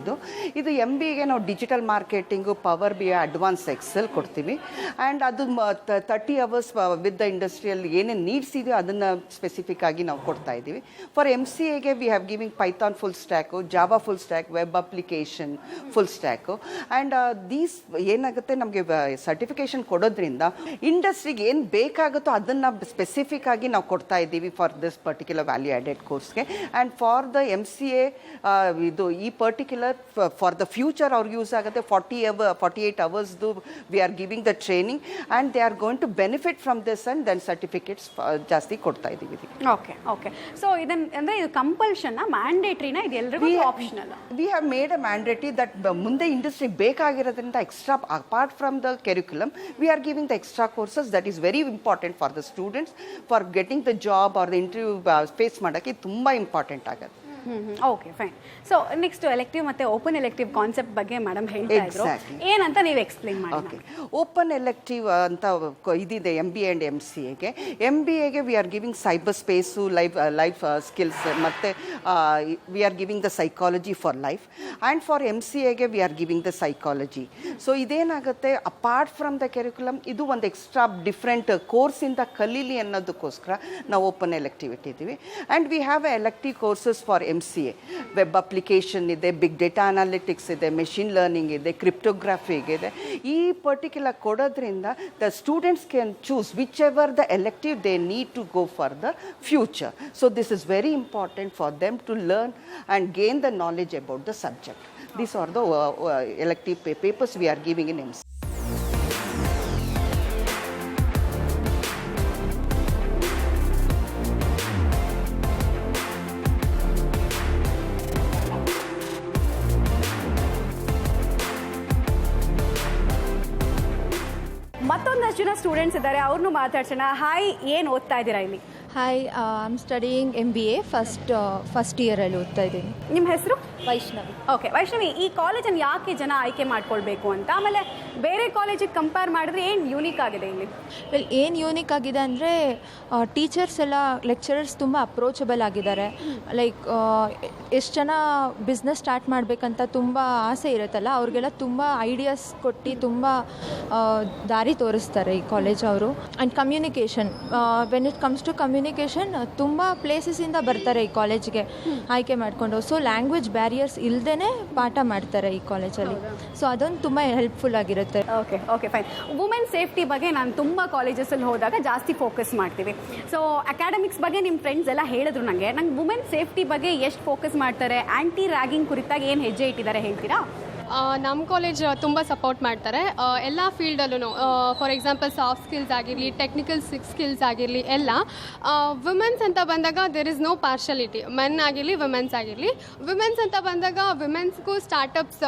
ಇದು MBAಗೆ ನಾವು digital marketing, power BI, advance excel ಕೊಡ್ತೀವಿ, ಆ್ಯಂಡ್ ಅದು 30 ಅವರ್ಸ್ ವಿತ್ ದ ಇಂಡಸ್ಟ್ರಿಯಲ್ ಏನೇನು ನೀಡ್ಸ್ ಇದೆಯೋ ಅದನ್ನು ಸ್ಪೆಸಿಫಿಕ್ ಆಗಿ ನಾವು ಕೊಡ್ತಾ ಇದ್ದೀವಿ. ಫಾರ್ MCAಗೆ we have giving python full stack, java full stack, web application full stack. And these ಏನಾಗುತ್ತೆ, ನಮಗೆ ಸರ್ಟಿಫಿಕೇಷನ್ ಕೊಡೋದ್ರಿಂದ ಇಂಡಸ್ಟ್ರಿಗೆ ಏನು ಬೇಕಾಗುತ್ತೋ ಅದನ್ನು ಸ್ಪೆಸಿಫಿಕ್ ಆಗಿ ನಾವು ಕೊಡ್ತಾ ಇದ್ದೀವಿ for this particular value added ಕೋರ್ಸ್ಗೆ. ಆ್ಯಂಡ್ ಫಾರ್ ದ MCA ಇದು ಈ ಪರ್ಟಿಕ್ಯುಲರ್ ಫಾರ್ ದ ಫ್ಯೂಚರ್ ಅವ್ರಿಗೆ ಯೂಸ್ ಆಗುತ್ತೆ. 48 ಅವರ್ಸ್ದು we are giving the training, and they are going to benefit from this, and then certificates ಜಾಸ್ತಿ ಕೊಡ್ತಾ ಇದ್ದೀವಿ. ಓಕೆ. ಸೊ ಇದನ್ನ ಅಂದ್ರೆ ಇದು ಕಂಪಲ್ಷನ್, ಮ್ಯಾಂಡೇಟ್ರಿನ, ಇದು ಎಲ್ಲರಿಗೂ optional? We have made a mandatory that ಮುಂದೆ ಇಂಡಸ್ಟ್ರಿಗೆ ಬೇಕಾಗಿರೋದ್ರಿಂದ extra apart from the curriculum we are giving the extra courses that is very important for the students for getting the job or the interview face ಮಾಡೋಕ್ಕೆ ತುಂಬ important ಆಗುತ್ತೆ. Okay, fine. So next elective ಮತ್ತೆ open elective concept ಬಗ್ಗೆ madam ಹೇಳ್ತಾ ಇದ್ರು, ಏನಂತ ನೀವು explain ಮಾಡಿ. ಓಕೆ, ಓಪನ್ ಎಲೆಕ್ಟಿವ್ ಅಂತ ಇದಿದೆ MBA ಆ್ಯಂಡ್ MCAಗೆ. MBAಗೆ we are giving cyber space, life skills, ಮತ್ತು we are giving the psychology for life. And for MCAಗೆ we are giving the psychology. So ಇದೇನಾಗುತ್ತೆ, ಅಪಾರ್ಟ್ ಫ್ರಮ್ ದ ಕ್ಯಾರಿಕ್ಯುಲಮ್ ಇದು ಒಂದು extra different ಕೋರ್ಸಿಂದ ಕಲೀಲಿ ಅನ್ನೋದಕ್ಕೋಸ್ಕರ ನಾವು ಓಪನ್ ಎಲೆಕ್ಟಿವ್ ಇಟ್ಟಿದ್ದೀವಿ. And we have a elective courses for MCA. Web application ಇದೆ, ಬಿಗ್ ಡೇಟಾ ಅನಾಲಿಟಿಕ್ಸ್ ಇದೆ, ಮೆಷಿನ್ ಲರ್ನಿಂಗ್ ಇದೆ, ಕ್ರಿಪ್ಟೋಗ್ರಫಿಗೆ ಇದೆ. ಈ ಪರ್ಟಿಕ್ಯುಲರ್ ಕೊಡೋದ್ರಿಂದ the students can choose whichever the elective they need to go for the future. So this is very important for them to learn and gain the knowledge about the subject. These are the elective papers we are giving in MCA. ಮತ್ತೊಂದಷ್ಟು ಜನ students ಇದ್ದಾರೆ, ಅವ್ರನ್ನೂ ಮಾತಾಡ್ಸೋಣ. Hi, ಏನು ಓದ್ತಾ ಇದ್ದೀರಾ ಇಲ್ಲಿ? Hi, I am studying MBA first ಇಯರಲ್ಲಿ ಓದ್ತಾ ಇದ್ದೀನಿ. ನಿಮ್ಮ ಹೆಸರು? ವೈಷ್ಣವಿ. ಓಕೆ, ವೈಷ್ಣವಿ, ಈ ಕಾಲೇಜನ್ನು ಯಾಕೆ ಜನ ಆಯ್ಕೆ ಮಾಡ್ಕೊಳ್ಬೇಕು ಅಂತ, ಆಮೇಲೆ ಬೇರೆ ಕಾಲೇಜಿಗೆ ಕಂಪೇರ್ ಮಾಡಿದ್ರೆ ಏನು ಯೂನಿಕ್ ಆಗಿದೆ ಇಲ್ಲಿ? ವೆಲ್, ಏನು ಯೂನಿಕ್ ಆಗಿದೆ ಅಂದರೆ ಟೀಚರ್ಸ್ ಎಲ್ಲ, ಲೆಕ್ಚರರ್ಸ್ ತುಂಬ ಅಪ್ರೋಚಬಲ್ ಆಗಿದ್ದಾರೆ. ಲೈಕ್ ಎಷ್ಟು ಜನ ಬಿಸ್ನೆಸ್ ಸ್ಟಾರ್ಟ್ ಮಾಡಬೇಕಂತ ತುಂಬ ಆಸೆ ಇರುತ್ತಲ್ಲ, ಅವ್ರಿಗೆಲ್ಲ ತುಂಬ ಐಡಿಯಾಸ್ ಕೊಟ್ಟು ತುಂಬ ದಾರಿ ತೋರಿಸ್ತಾರೆ ಈ ಕಾಲೇಜ್ ಅವರು. And communication, when it comes to communication ತುಂಬ ಪ್ಲೇಸಸ್ಸಿಂದ ಬರ್ತಾರೆ ಈ ಕಾಲೇಜ್ಗೆ ಆಯ್ಕೆ ಮಾಡಿಕೊಂಡು. ಸೊ ಲ್ಯಾಂಗ್ವೇಜ್ ಬ್ಯಾರಿಯರ್ಸ್ ಇಲ್ಲದೇ ಪಾಠ ಮಾಡ್ತಾರೆ ಈ ಕಾಲೇಜಲ್ಲಿ. ಸೊ ಅದೊಂದು ತುಂಬ ಹೆಲ್ಪ್ಫುಲ್ ಆಗಿರುತ್ತೆ. Okay, fine. ವುಮೆನ್ ಸೇಫ್ಟಿ ಬಗ್ಗೆ ನಾನು ತುಂಬ ಕಾಲೇಜಸಲ್ಲಿ ಹೋದಾಗ ಜಾಸ್ತಿ ಫೋಕಸ್ ಮಾಡ್ತೀವಿ. ಸೊ ಅಕಾಡೆಮಿಕ್ಸ್ ಬಗ್ಗೆ ನಿಮ್ಮ ಫ್ರೆಂಡ್ಸ್ ಎಲ್ಲ ಹೇಳಿದ್ರು ನಂಗೆ ವುಮೆನ್ ಸೇಫ್ಟಿ ಬಗ್ಗೆ ಎಷ್ಟು ಫೋಕಸ್ ಮಾಡ್ತಾರೆ, ಆ್ಯಂಟಿ ರ್ಯಾಗಿಂಗ್ ಕುರಿತಾಗಿ ಏನು ಹೆಜ್ಜೆ ಇಟ್ಟಿದ್ದಾರೆ ಹೇಳ್ತೀರಾ? ನಮ್ಮ ಕಾಲೇಜ್ ತುಂಬ ಸಪೋರ್ಟ್ ಮಾಡ್ತಾರೆ ಎಲ್ಲ ಫೀಲ್ಡಲ್ಲೂ. ಫಾರ್ ಎಕ್ಸಾಂಪಲ್ ಸಾಫ್ಟ್ ಸ್ಕಿಲ್ಸ್ ಆಗಿರಲಿ, ಟೆಕ್ನಿಕಲ್ ಸ್ಕಿಲ್ಸ್ ಆಗಿರಲಿ ಎಲ್ಲ. ವುಮೆನ್ಸ್ ಅಂತ ಬಂದಾಗ there is no partiality, men ಆಗಿರಲಿ ವುಮೆನ್ಸ್ ಆಗಿರಲಿ. ವುಮೆನ್ಸ್ ಅಂತ ಬಂದಾಗ ವುಮೆನ್ಸ್ಗೂ ಸ್ಟಾರ್ಟಪ್ಸ್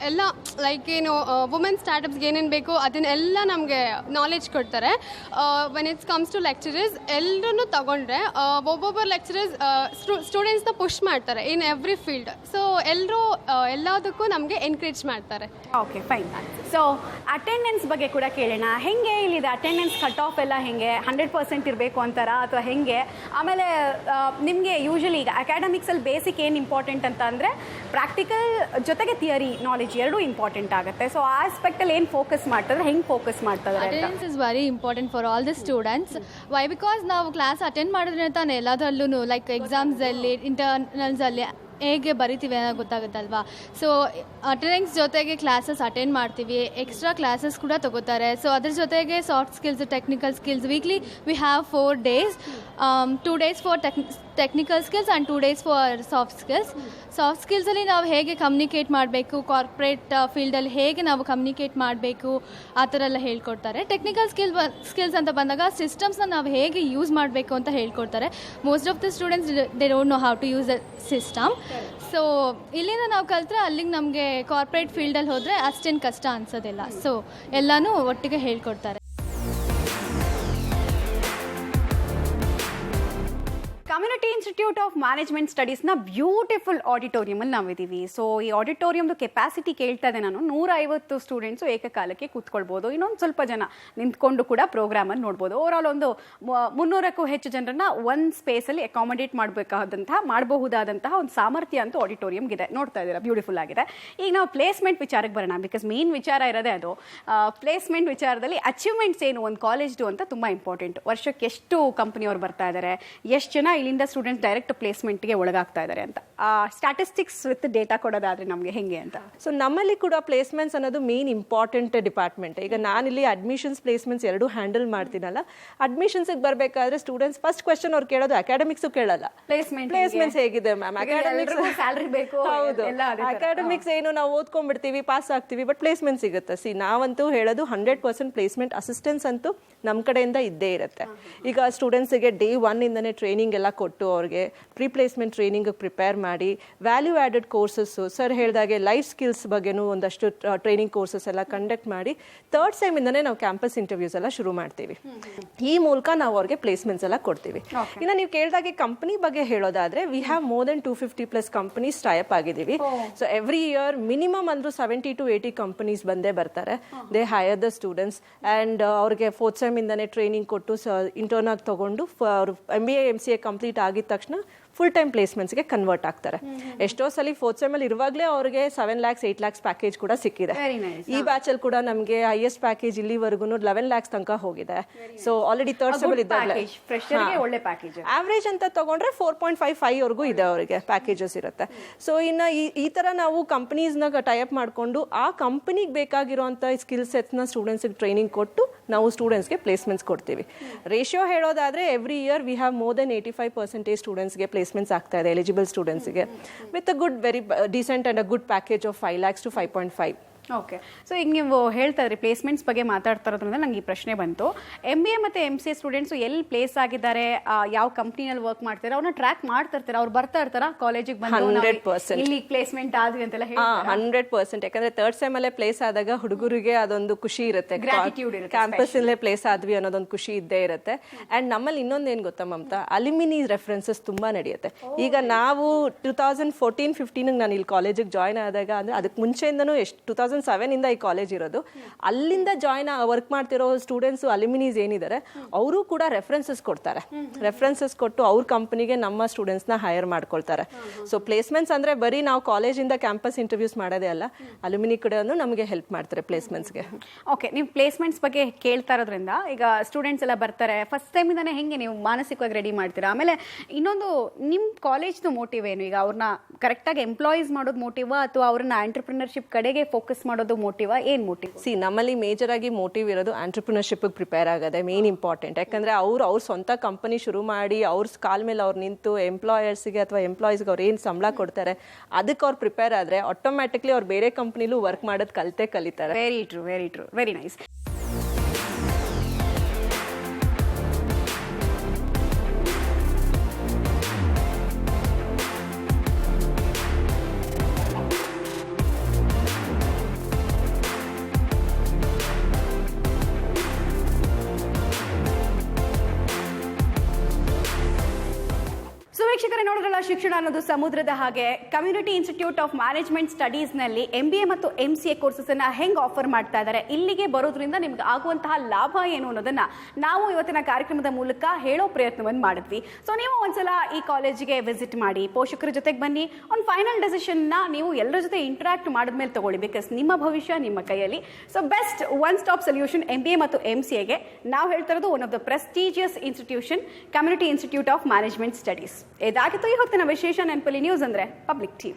ಎಲ್ಲ ಲೈಕ್ ಏನು ವುಮೆನ್ಸ್ ಸ್ಟಾರ್ಟಪ್ಸ್ಗೆ ಏನೇನು ಬೇಕು ಅದನ್ನೆಲ್ಲ ನಮಗೆ ನಾಲೆಜ್ ಕೊಡ್ತಾರೆ. When it's comes to lecturers ಎಲ್ಲರೂ ತಗೊಂಡ್ರೆ ಒಬ್ಬೊಬ್ಬರು ಲೆಕ್ಚರರ್ಸ್ ಸ್ಟೂಡೆಂಟ್ಸ್ನ ಪುಷ್ ಮಾಡ್ತಾರೆ ಇನ್ ಎವ್ರಿ ಫೀಲ್ಡ್. ಸೊ ಎಲ್ಲರೂ ಎಲ್ಲದಕ್ಕೂ ನಮಗೆ ಎನ್ಕರೇಜ್ ಮಾಡ್ತಾರೆ. Okay, fine. ಸೊ ಅಟೆಂಡೆನ್ಸ್ ಬಗ್ಗೆ ಕೂಡ ಕೇಳೋಣ. ಹೆಂಗೆ ಇಲ್ಲಿದೆ ಅಟೆಂಡೆನ್ಸ್ ಕಟ್ ಆಫ್ ಎಲ್ಲ ಹೆಂಗೆ 100% ಇರಬೇಕು ಅಂತಾರ ಅಥವಾ ಹೆಂಗೆ? ಆಮೇಲೆ ನಿಮಗೆ ಯೂಶಲಿ ಈಗ ಅಕಾಡೆಮಿಕ್ಸಲ್ಲಿ ಬೇಸಿಕ್ ಏನು ಇಂಪಾರ್ಟೆಂಟ್ ಅಂತ ಅಂದರೆ ಪ್ರಾಕ್ಟಿಕಲ್ ಜೊತೆಗೆ ಥಿಯರಿ ನಾಲೆಜ್ ಎರಡೂ ಇಂಪಾರ್ಟೆಂಟ್ ಆಗುತ್ತೆ. ಸೊ ಆ ಆಸ್ಪೆಕ್ಟಲ್ಲಿ ಏನು ಫೋಕಸ್ ಮಾಡ್ತಾರೆ, ಹೆಂಗೆ ಫೋಕಸ್ ಮಾಡ್ತಾರೆ? Attendance is very important for all the students. Why? Because ನಾವು ಕ್ಲಾಸ್ ಅಟೆಂಡ್ ಮಾಡಿದ್ರೆ ತಾನೇ ಎಲ್ಲದರಲ್ಲೂ ಲೈಕ್ ಎಕ್ಸಾಮ್ಸಲ್ಲಿ, ಇಂಟರ್ನಲ್ಸಲ್ಲಿ ಹೇಗೆ ಬರಿತೀವಿ ಅನ್ನೋ ಗೊತ್ತಾಗುತ್ತಲ್ವಾ. ಸೊ ಅಟೆಂಡೆನ್ಸ್ ಜೊತೆಗೆ ಕ್ಲಾಸಸ್ ಅಟೆಂಡ್ ಮಾಡ್ತೀವಿ, ಎಕ್ಸ್ಟ್ರಾ ಕ್ಲಾಸಸ್ ಕೂಡ ತಗೋತಾರೆ. ಸೊ ಅದ್ರ ಜೊತೆಗೆ soft skills, technical skills weekly we have 4 days, 2 days for technical skills and 2 days for soft skills. Soft ಸ್ಕಿಲ್ಸಲ್ಲಿ ನಾವು ಹೇಗೆ ಕಮ್ಯುನಿಕೇಟ್ ಮಾಡಬೇಕು, ಕಾರ್ಪೊರೇಟ್ ಫೀಲ್ಡಲ್ಲಿ ಹೇಗೆ ನಾವು ಕಮ್ಯುನಿಕೇಟ್ ಮಾಡಬೇಕು ಆ ಥರ ಎಲ್ಲ ಹೇಳ್ಕೊಡ್ತಾರೆ. ಟೆಕ್ನಿಕಲ್ ಸ್ಕಿಲ್ಸ್ ಅಂತ ಬಂದಾಗ ಸಿಸ್ಟಮ್ಸ್ನ ನಾವು ಹೇಗೆ ಯೂಸ್ ಮಾಡಬೇಕು ಅಂತ ಹೇಳ್ಕೊಡ್ತಾರೆ. Most of the students they don't know how to use the system. So ಇಲ್ಲಿಂದ ನಾವು ಕಲಿತ್ರೆ ಅಲ್ಲಿಗೆ ನಮಗೆ ಕಾರ್ಪೊರೇಟ್ ಫೀಲ್ಡಲ್ಲಿ ಹೋದರೆ ಅಷ್ಟೇನು ಕಷ್ಟ ಅನ್ಸೋದಿಲ್ಲ. ಸೊ ಎಲ್ಲನೂ ಒಟ್ಟಿಗೆ ಹೇಳ್ಕೊಡ್ತಾರೆ. ಕಮ್ಯುನಿಟಿ ಇನ್ಸ್ಟಿಟ್ಯೂಟ್ ಆಫ್ ಮ್ಯಾನೇಜ್ಮೆಂಟ್ ಸ್ಟಡೀಸ್ನ ಬ್ಯೂಟಿಫುಲ್ ಆಡಿಟೋರಿಯಮಲ್ಲಿ ನಾವಿದ್ದೀವಿ. ಸೊ ಈ ಆಡಿಟೋರಿಯಮ್ದು ಕೆಪಾಸಿಟಿ ಕೇಳ್ತಾ ಇದೆ ನಾನು, 150 ಸ್ಟೂಡೆಂಟ್ಸು ಏಕಕಾಲಕ್ಕೆ ಕೂತ್ಕೊಳ್ಬೋದು. ಇನ್ನೊಂದು ಸ್ವಲ್ಪ ಜನ ನಿಂತ್ಕೊಂಡು ಕೂಡ ಪ್ರೋಗ್ರಾಮನ್ನು ನೋಡ್ಬೋದು. ಓವರಾಲ್ ಒಂದು 300ಕ್ಕೂ ಹೆಚ್ಚು ಜನರನ್ನ ಒಂದು ಸ್ಪೇಸಲ್ಲಿ ಅಕಾಮಡೇಟ್ ಮಾಡಬಹುದಾದಂತಹ ಒಂದು ಸಾಮರ್ಥ್ಯ ಅಂತೂ ಆಡಿಟೋರಿಯಮ್ಗಿದೆ. ನೋಡ್ತಾ ಇದ್ದೀರಾ, ಬ್ಯೂಟಿಫುಲ್ ಆಗಿದೆ. ಈಗ ನಾವು ಪ್ಲೇಸ್ಮೆಂಟ್ ವಿಚಾರಕ್ಕೆ ಬರೋಣ. ಬಿಕಾಸ್ ಮೇನ್ ವಿಚಾರ ಇರೋದೇ ಅದು. ಪ್ಲೇಸ್ಮೆಂಟ್ ವಿಚಾರದಲ್ಲಿ ಅಚೀವ್ಮೆಂಟ್ಸ್ ಏನು ಒಂದು ಕಾಲೇಜ್ದು ಅಂತ ತುಂಬ ಇಂಪಾರ್ಟೆಂಟ್. ವರ್ಷಕ್ಕೆ ಎಷ್ಟು ಕಂಪನಿಯವ್ರು ಬರ್ತಾ ಇದ್ದಾರೆ, ಎಷ್ಟು ಜನ ಇಲ್ಲಿಂದ ಸ್ಟೂಡೆಂಟ್ಸ್ ಡೈರೆಕ್ಟ್ ಪ್ಲೇಸ್ಮೆಂಟ್ಗೆ ಒಳಗಾಗ್ತಾ ಇದ್ದಾರೆ ಅಂತ ಸ್ಟ್ಯಾಟಿಸ್ಟಿಕ್ಸ್ ವಿತ್ ಡೇಟಾ ಕೊಡೋದಾದ್ರೆ ನಮಗೆ ಹೆಂಗೆ ಅಂತ. ಸೊ ನಮ್ಮಲ್ಲಿ ಕೂಡ ಪ್ಲೇಸ್ಮೆಂಟ್ಸ್ ಅನ್ನೋದು ಮೇನ್ ಇಂಪಾರ್ಟೆಂಟ್ ಡಿಪಾರ್ಟ್ಮೆಂಟ್. ಈಗ ನಾನಿಲ್ಲಿ ಅಡ್ಮಿಷನ್ಸ್ ಪ್ಲೇಸ್ಮೆಂಟ್ಸ್ ಎರಡೂ ಹ್ಯಾಂಡಲ್ ಮಾಡ್ತೀನಲ್ಲ. ಅಡ್ಮಿಷನ್ಸ್ಗೆ ಬರಬೇಕಾದ್ರೆ ಸ್ಟೂಡೆಂಟ್ಸ್ ಫಸ್ಟ್ ಕ್ವೆಶ್ಚನ್ ಅವ್ರು ಕೇಳೋದು ಅಕಾಡೆಮಿಕ್ಸು ಕೇಳಲ್ಲ, ಪ್ಲೇಸ್ಮೆಂಟ್ಸ್ ಹೇಗಿದೆ ಮ್ಯಾಮ್, ಅಕಾಡೆಮಿಕ್ಸ್ ಸ್ಯಾಲರಿ ಬೇಕು. ಹೌದು, ಅಕಾಡೆಮಿಕ್ಸ್ ಏನು ನಾವು ಓದ್ಕೊಂಡ್ಬಿಡ್ತೀವಿ, ಪಾಸ್ ಆಗ್ತೀವಿ, ಬಟ್ ಪ್ಲೇಸ್ಮೆಂಟ್ ಸಿಗುತ್ತೆ. ನಾವಂತೂ ಹೇಳೋದು 100% ಪ್ಲೇಸ್ಮೆಂಟ್ ಅಸಿಸ್ಟೆನ್ಸ್ ಅಂತೂ ನಮ್ಮ ಕಡೆಯಿಂದ ಇದ್ದೇ ಇರುತ್ತೆ. ಈಗ ಸ್ಟೂಡೆಂಟ್ಸಿಗೆ ಡೇ 1 ಇಂದನೇ ಟ್ರೈನಿಂಗ್ ಎಲ್ಲ ಕೊಟ್ಟು ಅವ್ರಿಗೆ ಪ್ರೀ ಪ್ಲೇಸ್ಮೆಂಟ್ ಟ್ರೈನಿಂಗ್ ಪ್ರಿಪೇರ್ ಮಾಡಿ ವ್ಯಾಲ್ಯೂ ಆ್ಯಡೆಡ್ ಕೋರ್ಸಸ್ಸು, ಸರ್ ಹೇಳಿದಾಗೆ ಲೈಫ್ ಸ್ಕಿಲ್ಸ್ ಬಗ್ಗೆನೂ ಒಂದಷ್ಟು ಟ್ರೈನಿಂಗ್ ಕೋರ್ಸಸ್ ಎಲ್ಲ ಕಂಡಕ್ಟ್ ಮಾಡಿ 3rd ಸೆಮಿಂದನೇ ನಾವು ಕ್ಯಾಂಪಸ್ ಇಂಟರ್ವ್ಯೂಸ್ ಎಲ್ಲ ಶುರು ಮಾಡ್ತೀವಿ. ಈ ಮೂಲಕ ನಾವು ಅವ್ರಿಗೆ ಪ್ಲೇಸ್ಮೆಂಟ್ಸ್ ಎಲ್ಲ ಕೊಡ್ತೀವಿ. ಇನ್ನು ನೀವು ಕೇಳಿದಾಗೆ ಕಂಪನಿ ಬಗ್ಗೆ ಹೇಳೋದಾದ್ರೆ V have more then 250+ companies tie-up ಆಗಿದ್ದೀವಿ. ಸೊ ಎವ್ರಿ ಇಯರ್ ಮಿನಿಮಮ್ ಅಂದ್ರೂ 70 to 80 ಕಂಪನೀಸ್ ಬಂದೇ ಬರ್ತಾರೆ. They higher the students and ಅವ್ರಿಗೆ 4th ಸೆಮಿಂದನೇ ಟ್ರೈನಿಂಗ್ ಕೊಟ್ಟು ಇಂಟರ್ನಾಗಿ ತಗೊಂಡು ಅವರು MBA MCA ಕಂಪ್ಲೀಟ್ ಆಗಿದ ತಕ್ಷಣ ಫುಲ್ ಟೈಮ್ ಪ್ಲೇಸ್ಮೆಂಟ್ಸ್ಗೆ ಕನ್ವರ್ಟ್ ಆಗ್ತಾರೆ. ಎಷ್ಟೋ ಸಲ 4th ಸೆಮಲ್ಲಿ ಇರುವಾಗಲೇ ಅವ್ರಿಗೆ 7 lakhs 8 lakhs ಪ್ಯಾಕೇಜ್ ಕೂಡ ಸಿಕ್ಕಿದೆ. ಈ ಬ್ಯಾಚಲ್ಲಿ ಕೂಡ ನಮಗೆ ಹೈಯೆಸ್ಟ್ ಪ್ಯಾಕೇಜ್ ಇಲ್ಲಿವರೆಗೂ 11 lakhs ತನಕ ಹೋಗಿದೆ. ಸೊ ಆಲ್ರೆಡಿ 3rd ಸೆಮಲ್ಲಿ ಇದ್ದಾಗಲೇ ಆವ್ರೇಜ್ ಅಂತ ತಗೊಂಡ್ರೆ 4.55 ವರೆಗೂ ಇದೆ ಅವರಿಗೆ ಪ್ಯಾಕೇಜಸ್ ಇರುತ್ತೆ. ಸೊ ಇನ್ನು ಈ ಥರ ನಾವು ಕಂಪನೀಸ್ನ ಟೈಅಪ್ ಮಾಡಿಕೊಂಡು ಆ ಕಂಪನಿಗೆ ಬೇಕಾಗಿರುವಂಥ ಸ್ಕಿಲ್ ಸೆಟ್ಸ್ನ ಸ್ಟೂಡೆಂಟ್ಸ್ಗೆ ಟ್ರೈನಿಂಗ್ ಕೊಟ್ಟು ನಾವು ಸ್ಟೂಡೆಂಟ್ಸ್ಗೆ ಪ್ಲೇಸ್ಮೆಂಟ್ಸ್ ಕೊಡ್ತೀವಿ. ರೇಷಿಯೋ ಹೇಳೋದಾದರೆ every year we have more than 85% ಸ್ಟೂಡೆಂಟ್ಸ್ಗೆ ಪ್ಲೇಸ್ಮೆಂಟ್ಸ್ ಆಗ್ತಾ ಇದೆ, ಎಲಿಜಿಬಲ್ ಸ್ಟೂಡೆಂಟ್ಸ್ಗೆ, with a good very decent and a good package of 5 lakhs to 5.5. Okay. So ಈಗ ನೀವು ಹೇಳ್ತಾ ಇದ್ರಿ ಪ್ಲೇಸ್ಮೆಂಟ್ಸ್ ಬಗ್ಗೆ ಮಾತಾಡ್ತಾ ಇರೋದ್ರಿಂದ ನಂಗೆ ಈ ಪ್ರಶ್ನೆ ಬಂತು. MBA ಮತ್ತು MCA ಸ್ಟೂಡೆಂಟ್ಸು ಎಲ್ಲಿ ಪ್ಲೇಸ್ ಆಗಿದ್ದಾರೆ, ಯಾವ ಕಂಪ್ನಿನಲ್ಲಿ ವರ್ಕ್ ಮಾಡ್ತಾರೆ, ಅವ್ರನ್ನ ಟ್ರ್ಯಾಕ್ ಮಾಡ್ತಾ ಇರ್ತಾರೆ, ಅವ್ರು ಬರ್ತಾ ಇರ್ತಾರ ಕಾಲೇಜಿಗೆ ಬಂದು 100% ಇಲ್ಲಿ ಪ್ಲೇಸ್ಮೆಂಟ್ ಆದ್ವಿ ಅಂತೆಲ್ಲ ಹೇಳಿ? 100%. ಯಾಕಂದ್ರೆ 3rd ಸೆಮಲ್ಲೇ ಪ್ಲೇಸ್ ಆದಾಗ ಹುಡುಗರಿಗೆ ಅದೊಂದು ಖುಷಿ ಇರುತ್ತೆ, ಕ್ಯಾಂಪಸ್ ಅಲ್ಲೇ ಪ್ಲೇಸ್ ಆದ್ವಿ ಅನ್ನೋದೊಂದು ಖುಷಿ ಇದ್ದೇ ಇರುತ್ತೆ. ಅಂಡ್ ನಮ್ಮಲ್ಲಿ ಇನ್ನೊಂದೇನು ಗೊತ್ತಾ ಮಮತಾ, ಅಲ್ಯುಮಿನಿ ರೆಫರೆನ್ಸಸ್ ತುಂಬಾ ನಡೆಯುತ್ತೆ. ಈಗ ನಾವು 2014-15 ನಾನು ಇಲ್ಲಿ ಕಾಲೇಜಿಗೆ ಜಾಯ್ನ್ ಆದಾಗ, ಅಂದ್ರೆ ಅದಕ್ಕೆ ಮುಂಚೆಯಿಂದನೂ 2007 ಇಂದ ಈ ಕಾಲೇಜ್ ಇರೋದು, ಅಲ್ಲಿಂದ ಜಾಯ್ನ್ ವರ್ಕ್ ಮಾಡ್ತಿರೋ ಸ್ಟೂಡೆಂಟ್ಸ್ ಅಲ್ಯುಮಿನೀಸ್ ಏನಿದ್ದಾರೆ ಅವರು ಕೂಡ ರೆಫರೆನ್ಸಸ್ ಕೊಡ್ತಾರೆ. ರೆಫರೆನ್ಸಸ್ ಕೊಟ್ಟು ಅವ್ರ ಕಂಪನಿಗೆ ನಮ್ಮ ಸ್ಟೂಡೆಂಟ್ಸ್ನ ಹೈಯರ್ ಮಾಡ್ಕೊಳ್ತಾರೆ. ಸೊ ಪ್ಲೇಸ್ಮೆಂಟ್ಸ್ ಅಂದ್ರೆ ಬರೀ ನಾವು ಕಾಲೇಜಿಂದ ಕ್ಯಾಂಪಸ್ ಇಂಟರ್ವ್ಯೂಸ್ ಮಾಡೋದೇ ಅಲ್ಲ, ಅಲ್ಯುಮಿನಿ ಕಡೆಯನ್ನು ನಮಗೆ ಹೆಲ್ಪ್ ಮಾಡ್ತಾರೆ ಪ್ಲೇಸ್ಮೆಂಟ್ಸ್ಗೆ. ಓಕೆ, ನೀವು ಪ್ಲೇಸ್ಮೆಂಟ್ಸ್ ಬಗ್ಗೆ ಕೇಳ್ತಾ ಇರೋದ್ರಿಂದ ಈಗ ಸ್ಟೂಡೆಂಟ್ಸ್ ಎಲ್ಲ ಬರ್ತಾರೆ, ಫಸ್ಟ್ ಟೈಮಿಂದಾನೆ ಹೆಂಗೆ ನೀವು ಮಾನಸಿಕವಾಗಿ ರೆಡಿ ಮಾಡ್ತೀರಾ? ಆಮೇಲೆ ಇನ್ನೊಂದು, ನಿಮ್ಮ ಕಾಲೇಜ್ದು ಮೋಟಿವ್ ಏನು? ಈಗ ಅವ್ರನ್ನ ಕರೆಕ್ಟಾಗಿ ಎಂಪ್ಲಾಯೀಸ್ ಮಾಡೋದು ಮೋಟಿವಾ ಅಥವಾ ಅವ್ರನ್ನ ಎಂಟರ್ಪ್ರಿನರ್ಶಿಪ್ ಕಡೆಗೆ ಫೋಕಸ್ ಮಾಡೋದು ಮೋಟಿವ, ಏನು ಮೋಟಿವ್? ನಮ್ಮಲ್ಲಿ ಮೇಜರ್ ಆಗಿ ಮೋಟಿವ್ ಇರೋದು ಆಂಟ್ರಪ್ರಿನರ್ಶಿಪ್ಗೆ ಪ್ರಿಪೇರ್ ಆಗೋದೆ ಮೇನ್ ಇಂಪಾರ್ಟೆಂಟ್. ಯಾಕಂದರೆ ಅವ್ರ ಸ್ವಂತ ಕಂಪನಿ ಶುರು ಮಾಡಿ ಅವ್ರ ಕಾಲ ಮೇಲೆ ಅವ್ರು ನಿಂತು ಎಂಪ್ಲಾಯರ್ಸ್ಗೆ ಅಥವಾ ಎಂಪ್ಲಾಯೀಸ್ಗೆ ಅವ್ರು ಏನು ಸಂಬಳ ಕೊಡ್ತಾರೆ ಅದಕ್ಕೆ ಅವ್ರು ಪ್ರಿಪೇರ್ ಆದರೆ ಆಟೋಮ್ಯಾಟಿಕ್ಲಿ ಅವ್ರು ಬೇರೆ ಕಂಪ್ನಿಲೂ ವರ್ಕ್ ಮಾಡೋದು ಕಲಿತಾರೆ. Very true, very true, very nice. ವೀಕ್ಷಕರೇ, ನೋಡಿದ್ರಲ್ಲ, ಶಿಕ್ಷಣ ಅನ್ನೋದು ಸಮುದ್ರದ ಹಾಗೆ. ಕಮ್ಯುನಿಟಿ ಇನ್ಸ್ಟಿಟ್ಯೂಟ್ ಆಫ್ ಮ್ಯಾನೇಜ್ಮೆಂಟ್ ಸ್ಟಡೀಸ್ನಲ್ಲಿ MBA ಮತ್ತು MCA ಕೋರ್ಸಸ್ಸನ್ನು ಹೆಂಗೆ ಆಫರ್ ಮಾಡ್ತಾ ಇದ್ದಾರೆ, ಇಲ್ಲಿಗೆ ಬರೋದ್ರಿಂದ ನಿಮ್ಗೆ ಆಗುವಂತಹ ಲಾಭ ಏನು ಅನ್ನೋದನ್ನ ನಾವು ಇವತ್ತಿನ ಕಾರ್ಯಕ್ರಮದ ಮೂಲಕ ಹೇಳೋ ಪ್ರಯತ್ನವನ್ನು ಮಾಡಿದ್ವಿ. ಸೊ ನೀವು ಒಂದ್ಸಲ ಈ ಕಾಲೇಜಿಗೆ ವಿಸಿಟ್ ಮಾಡಿ, ಪೋಷಕರ ಜೊತೆಗೆ ಬನ್ನಿ, ಒಂದು ಫೈನಲ್ ಡೆಸಿಷನ್ನ ನೀವು ಎಲ್ಲರ ಜೊತೆ ಇಂಟ್ರಾಕ್ಟ್ ಮಾಡಿದ್ಮೇಲೆ ತಗೊಳ್ಳಿ. ಬಿಕಾಸ್ ನಿಮ್ಮ ಭವಿಷ್ಯ ನಿಮ್ಮ ಕೈಯಲ್ಲಿ. So best one stop solution MBA ಮತ್ತು MCAಗೆ ನಾವು ಹೇಳ್ತಾ ಇರೋದು one of the prestigious institution, community institute of management studies. ಇದಾಗಿತ್ತು ಇವತ್ತಿನ ವಿಶೇಷ ನೆನಪಲ್ಲಿ ನ್ಯೂಸ್ ಅಂದರೆ ಪಬ್ಲಿಕ್ ಟಿವಿ.